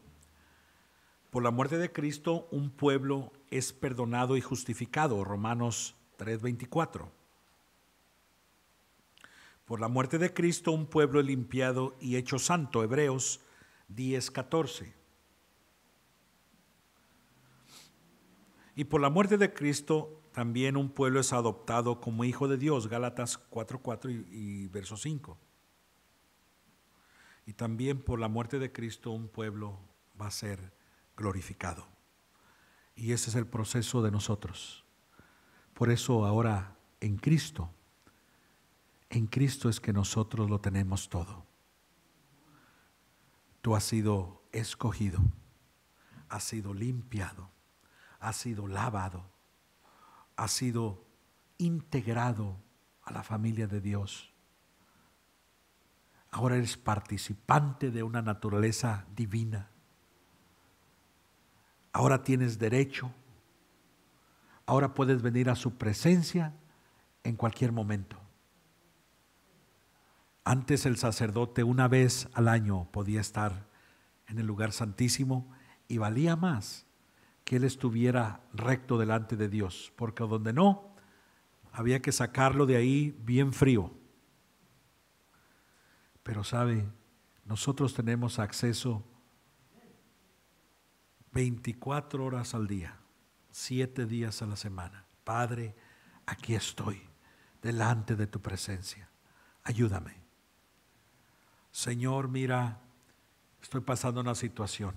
Por la muerte de Cristo, un pueblo es perdonado y justificado, Romanos 3:24. Por la muerte de Cristo, un pueblo es limpiado y hecho santo, Hebreos 10:14. Y por la muerte de Cristo, también un pueblo es adoptado como hijo de Dios, Gálatas 4:4 y verso 5. Y también por la muerte de Cristo, un pueblo va a ser glorificado. Y ese es el proceso de nosotros. Por eso ahora en Cristo es que nosotros lo tenemos todo. Tú has sido escogido, has sido limpiado, has sido lavado, has sido integrado a la familia de Dios. Ahora eres participante de una naturaleza divina. Ahora tienes derecho. Ahora puedes venir a su presencia en cualquier momento. Antes el sacerdote una vez al año podía estar en el lugar santísimo y valía más que él estuviera recto delante de Dios, porque donde no, había que sacarlo de ahí bien frío. Pero sabe, nosotros tenemos acceso 24 horas al día, 7 días a la semana. Padre, aquí estoy, delante de tu presencia. Ayúdame. Señor, mira, estoy pasando una situación.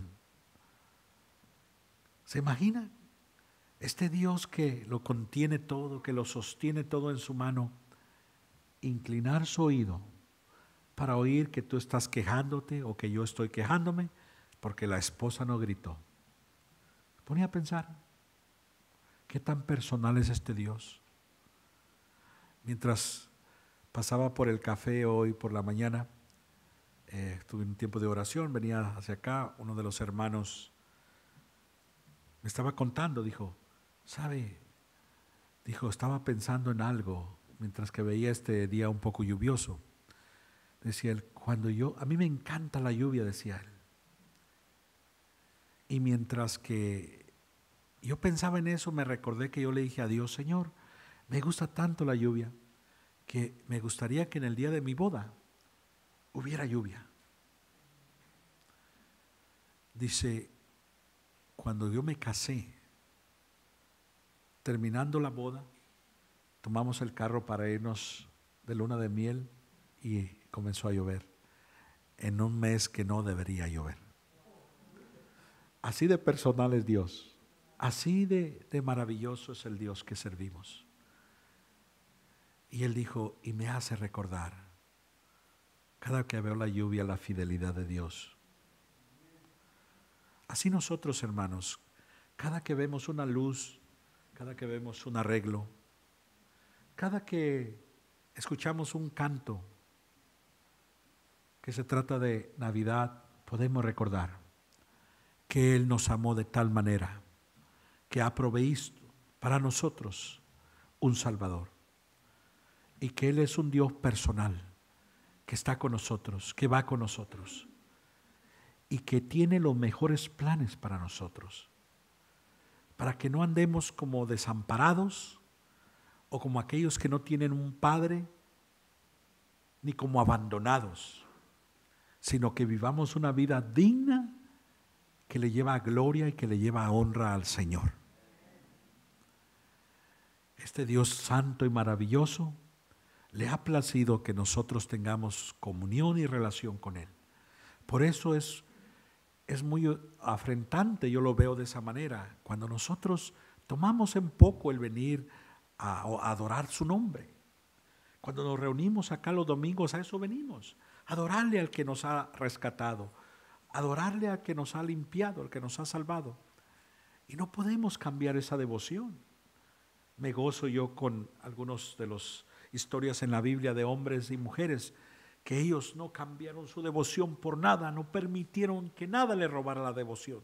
¿Se imagina? Este Dios que lo contiene todo, que lo sostiene todo en su mano, inclinar su oído para oír que tú estás quejándote o que yo estoy quejándome porque la esposa no gritó. Me ponía a pensar, ¿qué tan personal es este Dios? Mientras pasaba por el café hoy por la mañana, estuve en un tiempo de oración, venía hacia acá, uno de los hermanos me estaba contando, dijo, ¿sabe? Dijo, estaba pensando en algo mientras que veía este día un poco lluvioso. Decía él, a mí me encanta la lluvia, decía él. Y mientras que yo pensaba en eso, me recordé que yo le dije a Dios, Señor, me gusta tanto la lluvia, que me gustaría que en el día de mi boda hubiera lluvia. Dice, cuando yo me casé, terminando la boda, tomamos el carro para irnos de luna de miel y comenzó a llover en un mes que no debería llover. Así de personal es Dios, así de maravilloso es el Dios que servimos. Y él dijo, y me hace recordar, cada que veo la lluvia, la fidelidad de Dios. Así nosotros, hermanos, cada que vemos una luz, cada que vemos un arreglo, cada que escuchamos un canto que se trata de Navidad, podemos recordar que Él nos amó de tal manera que ha provisto para nosotros un Salvador y que Él es un Dios personal que está con nosotros, que va con nosotros y que tiene los mejores planes para nosotros, para que no andemos como desamparados o como aquellos que no tienen un padre, ni como abandonados, sino que vivamos una vida digna que le lleva a gloria y que le lleva a honra al Señor. Este Dios santo y maravilloso le ha placido que nosotros tengamos comunión y relación con Él. Por eso es muy afrentante, yo lo veo de esa manera, cuando nosotros tomamos en poco el venir a adorar su nombre. Cuando nos reunimos acá los domingos, a eso venimos, a adorarle al que nos ha rescatado, a adorarle al que nos ha limpiado, al que nos ha salvado. Y no podemos cambiar esa devoción. Me gozo yo con algunos de las historias en la Biblia de hombres y mujeres que ellos no cambiaron su devoción por nada, no permitieron que nada le robara la devoción.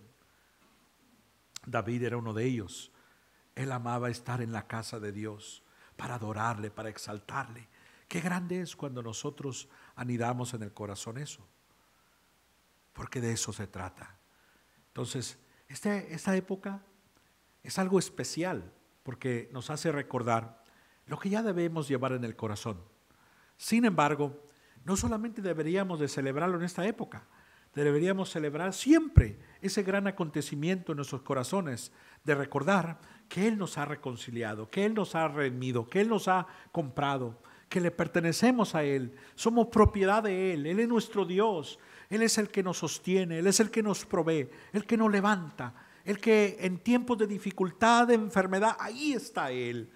David era uno de ellos. Él amaba estar en la casa de Dios para adorarle, para exaltarle. Qué grande es cuando nosotros anidamos en el corazón eso, porque de eso se trata. Entonces, esta época es algo especial, porque nos hace recordar lo que ya debemos llevar en el corazón. Sin embargo, no solamente deberíamos de celebrarlo en esta época, deberíamos celebrar siempre ese gran acontecimiento en nuestros corazones, de recordar que Él nos ha reconciliado, que Él nos ha redimido, que Él nos ha comprado, que le pertenecemos a Él, somos propiedad de Él, Él es nuestro Dios, Él es el que nos sostiene, Él es el que nos provee, el que nos levanta, el que en tiempos de dificultad, de enfermedad, ahí está Él.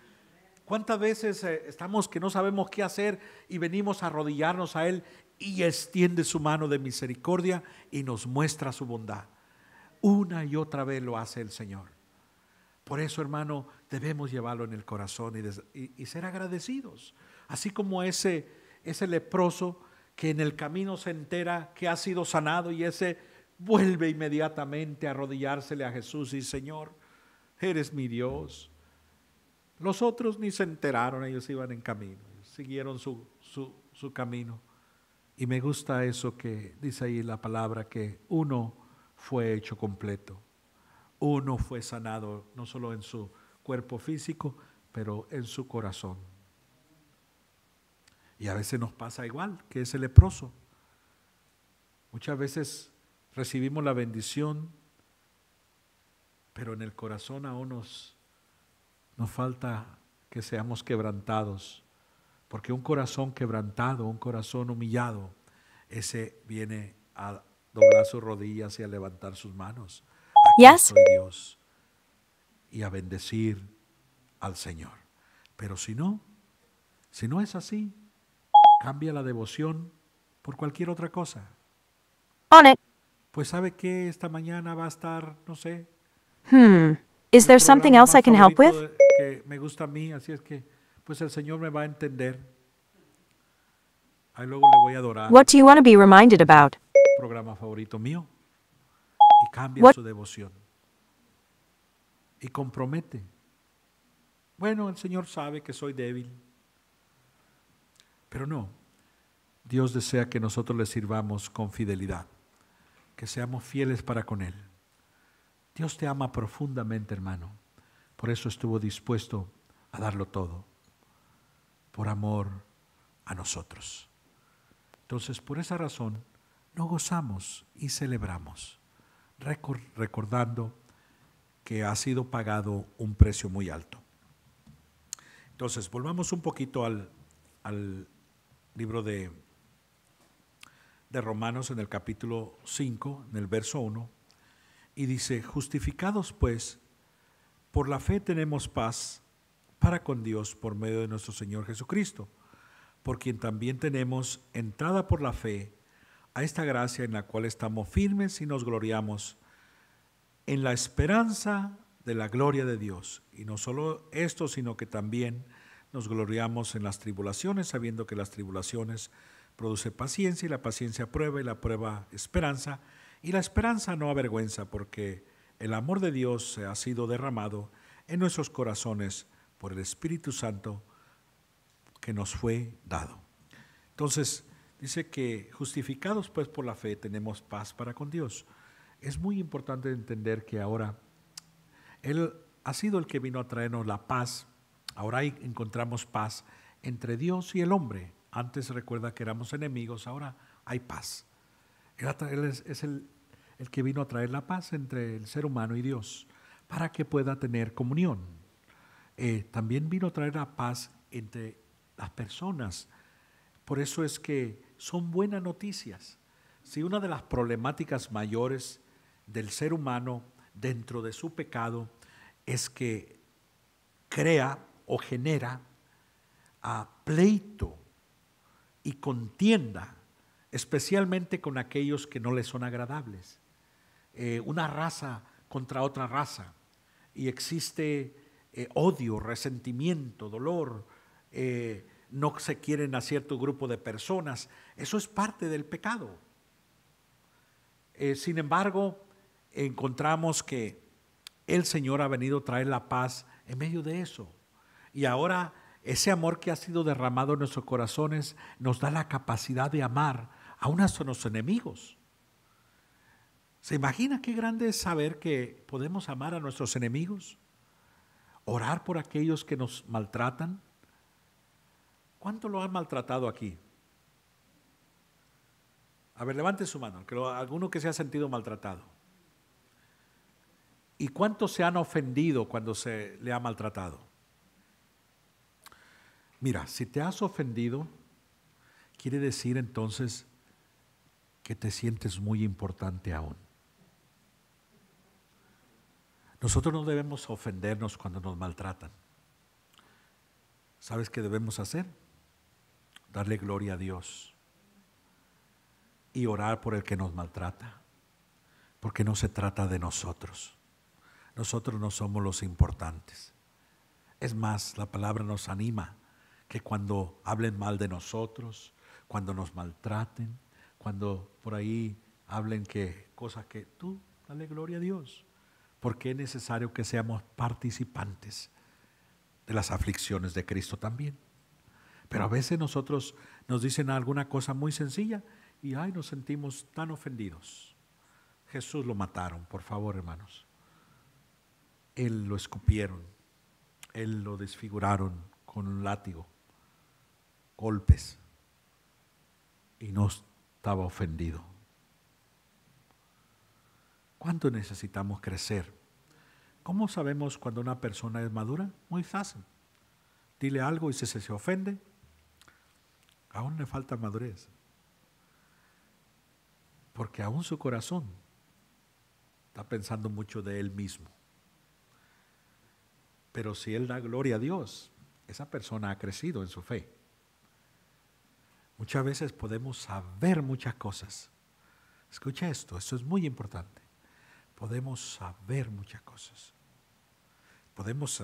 ¿Cuántas veces estamos que no sabemos qué hacer y venimos a arrodillarnos a Él y extiende su mano de misericordia y nos muestra su bondad? Una y otra vez lo hace el Señor. Por eso, hermano, debemos llevarlo en el corazón y ser agradecidos. Así como ese leproso que en el camino se entera que ha sido sanado y ese vuelve inmediatamente a arrodillársele a Jesús y Señor, eres mi Dios. Los otros ni se enteraron, ellos iban en camino, siguieron su camino. Y me gusta eso que dice ahí la palabra, que uno fue hecho completo. Uno fue sanado, no solo en su cuerpo físico, pero en su corazón. Y a veces nos pasa igual que ese leproso. Muchas veces recibimos la bendición, pero en el corazón aún nos falta que seamos quebrantados, porque un corazón quebrantado, un corazón humillado, ese viene a doblar sus rodillas y a levantar sus manos. Aquí estoy, Dios, y a bendecir al Señor. Pero si no es así, cambia la devoción por cualquier otra cosa. On it. Pues ¿sabe qué? Esta mañana va a estar, no sé. Is there something else I can help with? Que me gusta a mí, así es que pues el Señor me va a entender. Ahí luego le voy a adorar. What do you want to be reminded about? Programa favorito mío. Y cambia su devoción. Y compromete. Bueno, el Señor sabe que soy débil. Pero no. Dios desea que nosotros le sirvamos con fidelidad. Que seamos fieles para con Él. Dios te ama profundamente, hermano. Por eso estuvo dispuesto a darlo todo. Por amor a nosotros. Entonces, por esa razón, nos gozamos y celebramos, recordando que ha sido pagado un precio muy alto. Entonces, volvamos un poquito al libro de Romanos en el capítulo 5, en el verso 1, y dice: justificados pues, por la fe tenemos paz para con Dios por medio de nuestro Señor Jesucristo, por quien también tenemos entrada por la fe a esta gracia en la cual estamos firmes y nos gloriamos en la esperanza de la gloria de Dios. Y no solo esto, sino que también nos gloriamos en las tribulaciones, sabiendo que las tribulaciones producen paciencia, y la paciencia prueba, y la prueba esperanza, y la esperanza no avergüenza, porque el amor de Dios ha sido derramado en nuestros corazones por el Espíritu Santo que nos fue dado. Entonces, dice que justificados pues por la fe tenemos paz para con Dios. Es muy importante entender que ahora Él ha sido el que vino a traernos la paz Ahora ahí encontramos paz entre Dios y el hombre. Antes recuerda que éramos enemigos, ahora hay paz. Él es el que vino a traer la paz entre el ser humano y Dios, para que pueda tener comunión. También vino a traer la paz entre las personas. Por eso es que son buenas noticias. Si una de las problemáticas mayores del ser humano dentro de su pecado es que crea o genera pleito y contienda, especialmente con aquellos que no le son agradables. Una raza contra otra raza, y existe odio, resentimiento, dolor, no se quieren a cierto grupo de personas. Eso es parte del pecado. Sin embargo, encontramos que el Señor ha venido a traer la paz en medio de eso. Y ahora ese amor que ha sido derramado en nuestros corazones nos da la capacidad de amar aún a nuestros enemigos. ¿Se imagina qué grande es saber que podemos amar a nuestros enemigos? Orar por aquellos que nos maltratan. ¿Cuánto lo han maltratado aquí? A ver, levante su mano, alguno que se ha sentido maltratado. ¿Y cuántos se han ofendido cuando se le ha maltratado? Mira, si te has ofendido, quiere decir entonces que te sientes muy importante aún. Nosotros no debemos ofendernos cuando nos maltratan. ¿Sabes qué debemos hacer? Darle gloria a Dios y orar por el que nos maltrata, porque no se trata de nosotros. Nosotros no somos los importantes. Es más, la palabra nos anima que cuando hablen mal de nosotros, cuando nos maltraten, cuando por ahí hablen que cosas que tú, dale gloria a Dios, porque es necesario que seamos participantes de las aflicciones de Cristo también. Pero a veces nosotros nos dicen alguna cosa muy sencilla y nos sentimos tan ofendidos. Jesús lo mataron, por favor, hermanos. Él lo escupieron, él lo desfiguraron con un látigo, golpes, y no estaba ofendido. ¿Cuánto necesitamos crecer? ¿Cómo sabemos cuando una persona es madura? Muy fácil. Dile algo y si se ofende, aún le falta madurez. Porque aún su corazón está pensando mucho de él mismo. Pero si él da gloria a Dios, esa persona ha crecido en su fe. Muchas veces podemos saber muchas cosas. Escucha esto es muy importante. Podemos saber muchas cosas. Podemos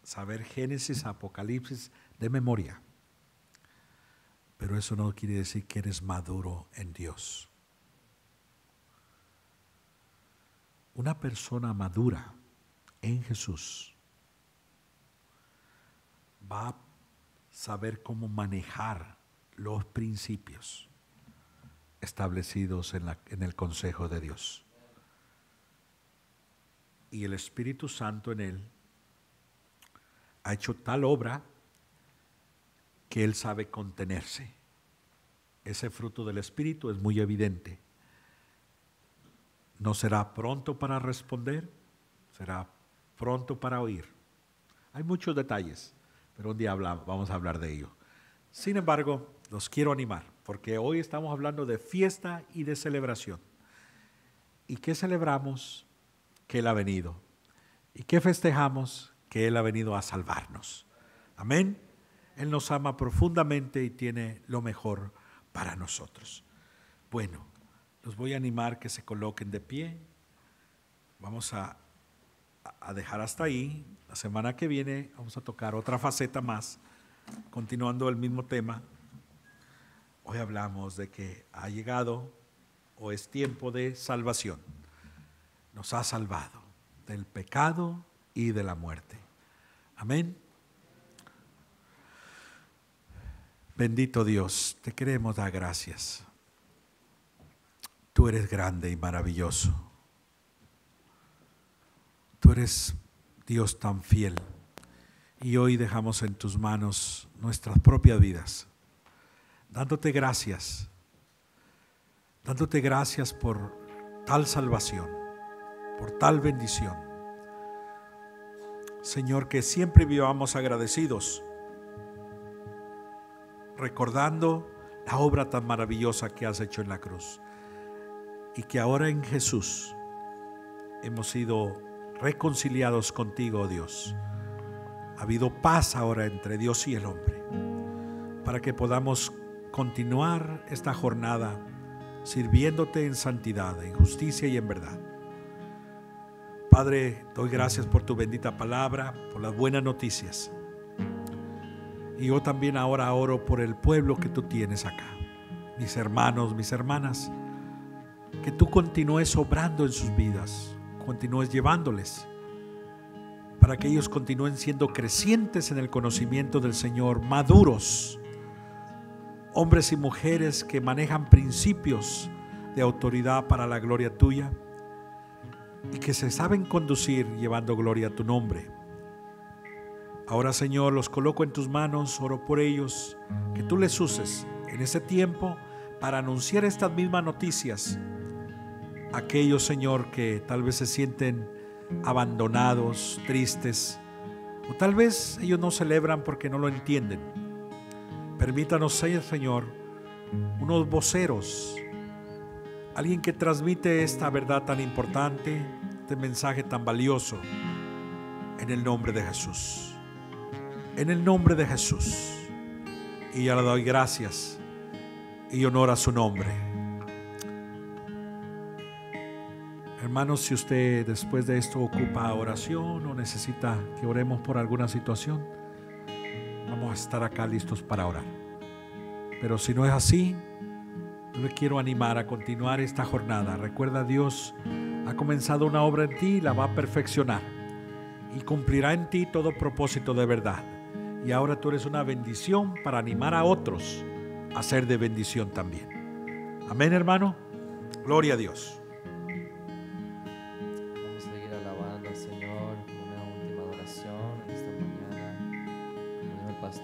saber Génesis, Apocalipsis de memoria. Pero eso no quiere decir que eres maduro en Dios. Una persona madura en Jesús va a saber cómo manejar los principios establecidos en el consejo de Dios. Y el Espíritu Santo en él ha hecho tal obra que él sabe contenerse. Ese fruto del Espíritu es muy evidente. No será pronto para responder, será pronto para oír. Hay muchos detalles, pero un día vamos a hablar de ello. Sin embargo, los quiero animar, porque hoy estamos hablando de fiesta y de celebración. ¿Y qué celebramos? Que Él ha venido. ¿Y qué festejamos? Que Él ha venido a salvarnos. Amén. Él nos ama profundamente y tiene lo mejor para nosotros. Bueno, los voy a animar que se coloquen de pie. Vamos a dejar hasta ahí. La semana que viene vamos a tocar otra faceta más, continuando el mismo tema. Hoy hablamos de que ha llegado o es tiempo de salvación. Nos ha salvado del pecado y de la muerte. Amén. Bendito Dios, te queremos dar gracias. Tú eres grande y maravilloso. Tú eres Dios tan fiel Y hoy dejamos en tus manos nuestras propias vidas, dándote gracias por tal salvación, por tal bendición. Señor, que siempre vivamos agradecidos, recordando la obra tan maravillosa que has hecho en la cruz, y que ahora en Jesús hemos sido reconciliados contigo, oh Dios. Ha habido paz ahora entre Dios y el hombre, para que podamos continuar esta jornada sirviéndote en santidad, en justicia y en verdad. Padre, doy gracias por tu bendita palabra, por las buenas noticias. Y yo también ahora oro por el pueblo que tú tienes acá, mis hermanos, mis hermanas, que tú continúes obrando en sus vidas, continúes llevándoles, para que ellos continúen siendo crecientes en el conocimiento del Señor, maduros, hombres y mujeres que manejan principios de autoridad para la gloria tuya y que se saben conducir llevando gloria a tu nombre. Ahora, Señor, los coloco en tus manos, oro por ellos, que tú les uses en ese tiempo para anunciar estas mismas noticias a aquellos, Señor, que tal vez se sienten abandonados, tristes, o tal vez ellos no celebran porque no lo entienden. Permítanos ser, Señor, unos voceros, alguien que transmite esta verdad tan importante, este mensaje tan valioso, en el nombre de Jesús. En el nombre de Jesús. Y yo le doy gracias y honor a su nombre. Hermanos, si usted después de esto ocupa oración o necesita que oremos por alguna situación, vamos a estar acá listos para orar. Pero si no es así, yo le quiero animar a continuar esta jornada. Recuerda, Dios ha comenzado una obra en ti y la va a perfeccionar y cumplirá en ti todo propósito de verdad. Y ahora tú eres una bendición para animar a otros a ser de bendición también. Amén, hermano. Gloria a Dios.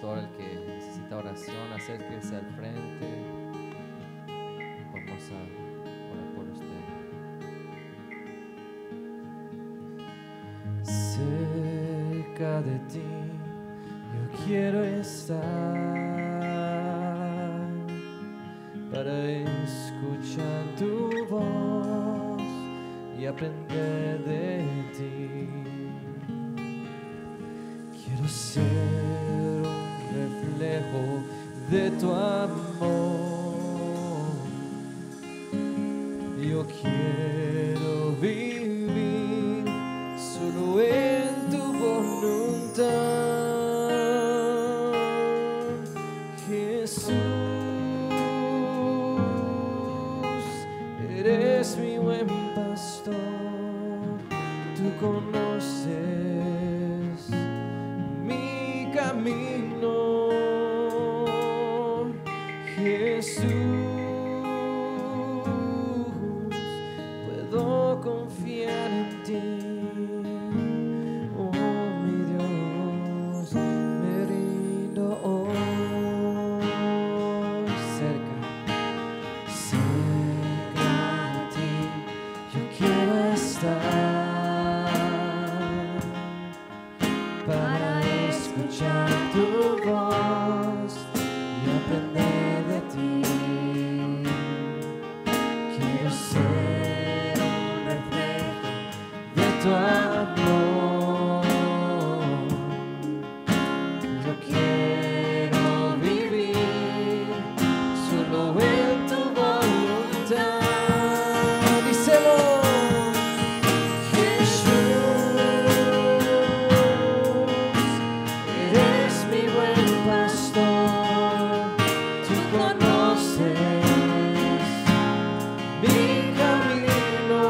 El que necesita oración, acérquese al frente. Vamos a orar por usted. Cerca de ti yo quiero estar para escuchar tu voz y aprender de ti. Quiero ser reflejo de tu amor. Yo quiero vivir solo en tu voluntad, Jesús. Eres mi buen pastor, tú conoces mi camino. Jesús, puedo confiar en ti. Oh, mi Dios, me rindo hoy. Cerca de ti yo quiero estar para escuchar tu voz y aprender de ti. Quiero ser un reflejo de tu amor. Yo quiero vivir solo en tu voluntad. Díselo. Jesús, eres mi buen pastor. Tú conoces mi camino.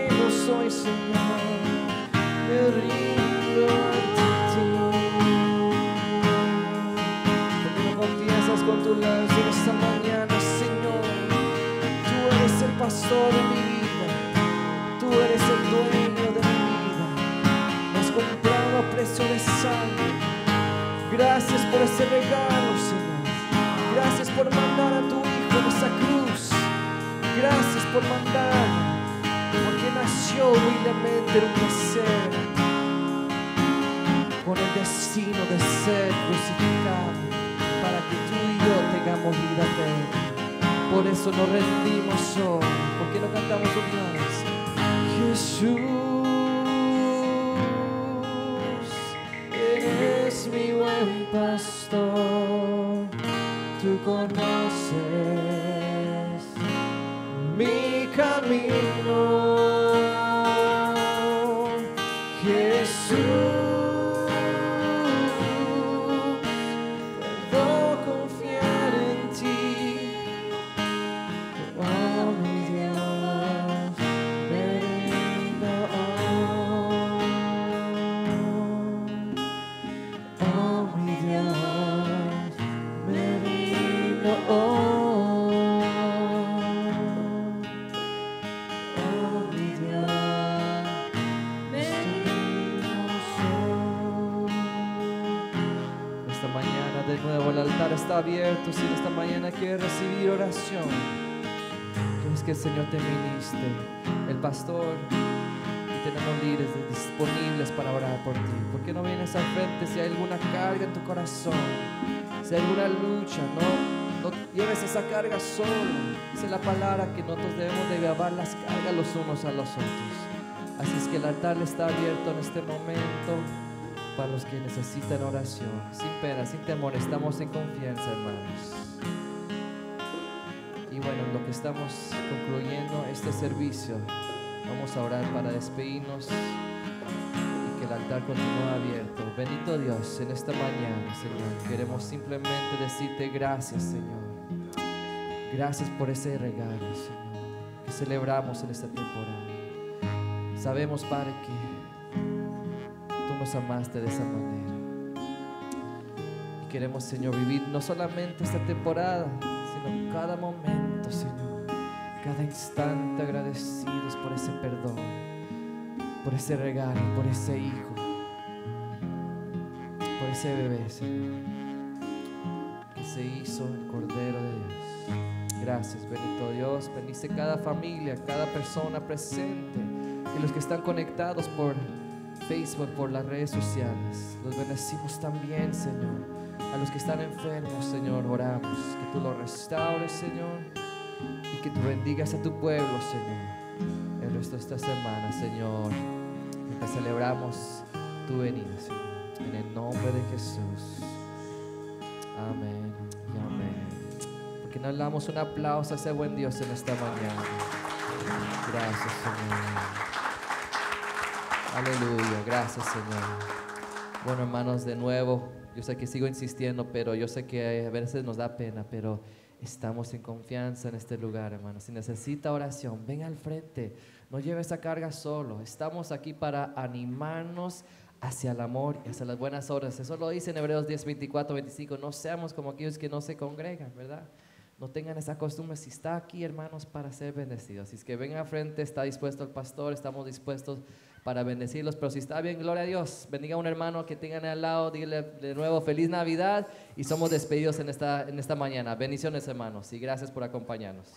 ciego soy, Señor, me rindo ante ti. Porque no confiesas con tu labios en esta mañana, Señor, tú eres el pastor de mi vida, tú eres el dueño de mi vida, me has comprado a precio de sangre. Gracias por ese regalo, Señor. Gracias por mandar a tu Hijo en esa cruz. Gracias por mandar, porque nació humildemente en un pesebre, con el destino de ser crucificado, para que tú y yo tengamos vida eterna. Por eso nos rendimos hoy. ¿Por qué no cantamos una vez? Jesús, eres mi buen pastor, tú conoces mi camino. Jesús, puedo confiar en ti. Oh, mi Dios, me rindo. Oh, mi Dios, me rindo. Oh, mi Dios, esta mañana de nuevo el altar está abierto. Si esta mañana quieres recibir oración, quieres que el Señor te ministre, el pastor y tenemos líderes disponibles para orar por ti. ¿Por qué no vienes al frente si hay alguna carga en tu corazón? Si hay alguna lucha, no lleves esa carga solo. Dice la palabra que nosotros debemos de llevar las cargas los unos a los otros. Así es que el altar está abierto en este momento para los que necesitan oración. Sin pena, sin temor, estamos en confianza, hermanos. Y bueno, en lo que estamos concluyendo este servicio, vamos a orar para despedirnos y que el altar continúe abierto. Bendito Dios, en esta mañana, Señor, queremos simplemente decirte gracias, Señor. Gracias por ese regalo, Señor, que celebramos en esta temporada. Sabemos, Padre, que tú nos amaste de esa manera. Y queremos, Señor, vivir no solamente esta temporada, sino cada momento, Señor, cada instante agradecidos por ese perdón, por ese regalo, por ese hijo, por ese bebé, Señor, que se hizo el Cordero de Dios. Gracias, bendito Dios. Bendice cada familia, cada persona presente y los que están conectados por Facebook, por las redes sociales. Los bendecimos también, Señor. A los que están enfermos, Señor, oramos que tú los restaures, Señor, y que tú bendigas a tu pueblo, Señor, el resto de esta semana, Señor, mientras celebramos tu venida, Señor, en el nombre de Jesús. Amén y amén. Porque no le damos un aplauso a ese buen Dios en esta mañana. Gracias, Señor. Aleluya, gracias, Señor. Bueno, hermanos, de nuevo, yo sé que sigo insistiendo, pero yo sé que a veces nos da pena, pero estamos en confianza en este lugar, hermanos. Si necesita oración, ven al frente, no lleve esa carga solo. Estamos aquí para animarnos hacia el amor y hacia las buenas obras. Eso lo dice en Hebreos 10, 24, 25. No seamos como aquellos que no se congregan, ¿verdad? No tengan esa costumbre. Si está aquí, hermanos, para ser bendecidos. Si es que ven al frente, está dispuesto el pastor, estamos dispuestos para bendecirlos. Pero si está bien, gloria a Dios. Bendiga a un hermano que tengan al lado, dígale de nuevo feliz Navidad y somos despedidos en esta mañana. Bendiciones, hermanos, y gracias por acompañarnos.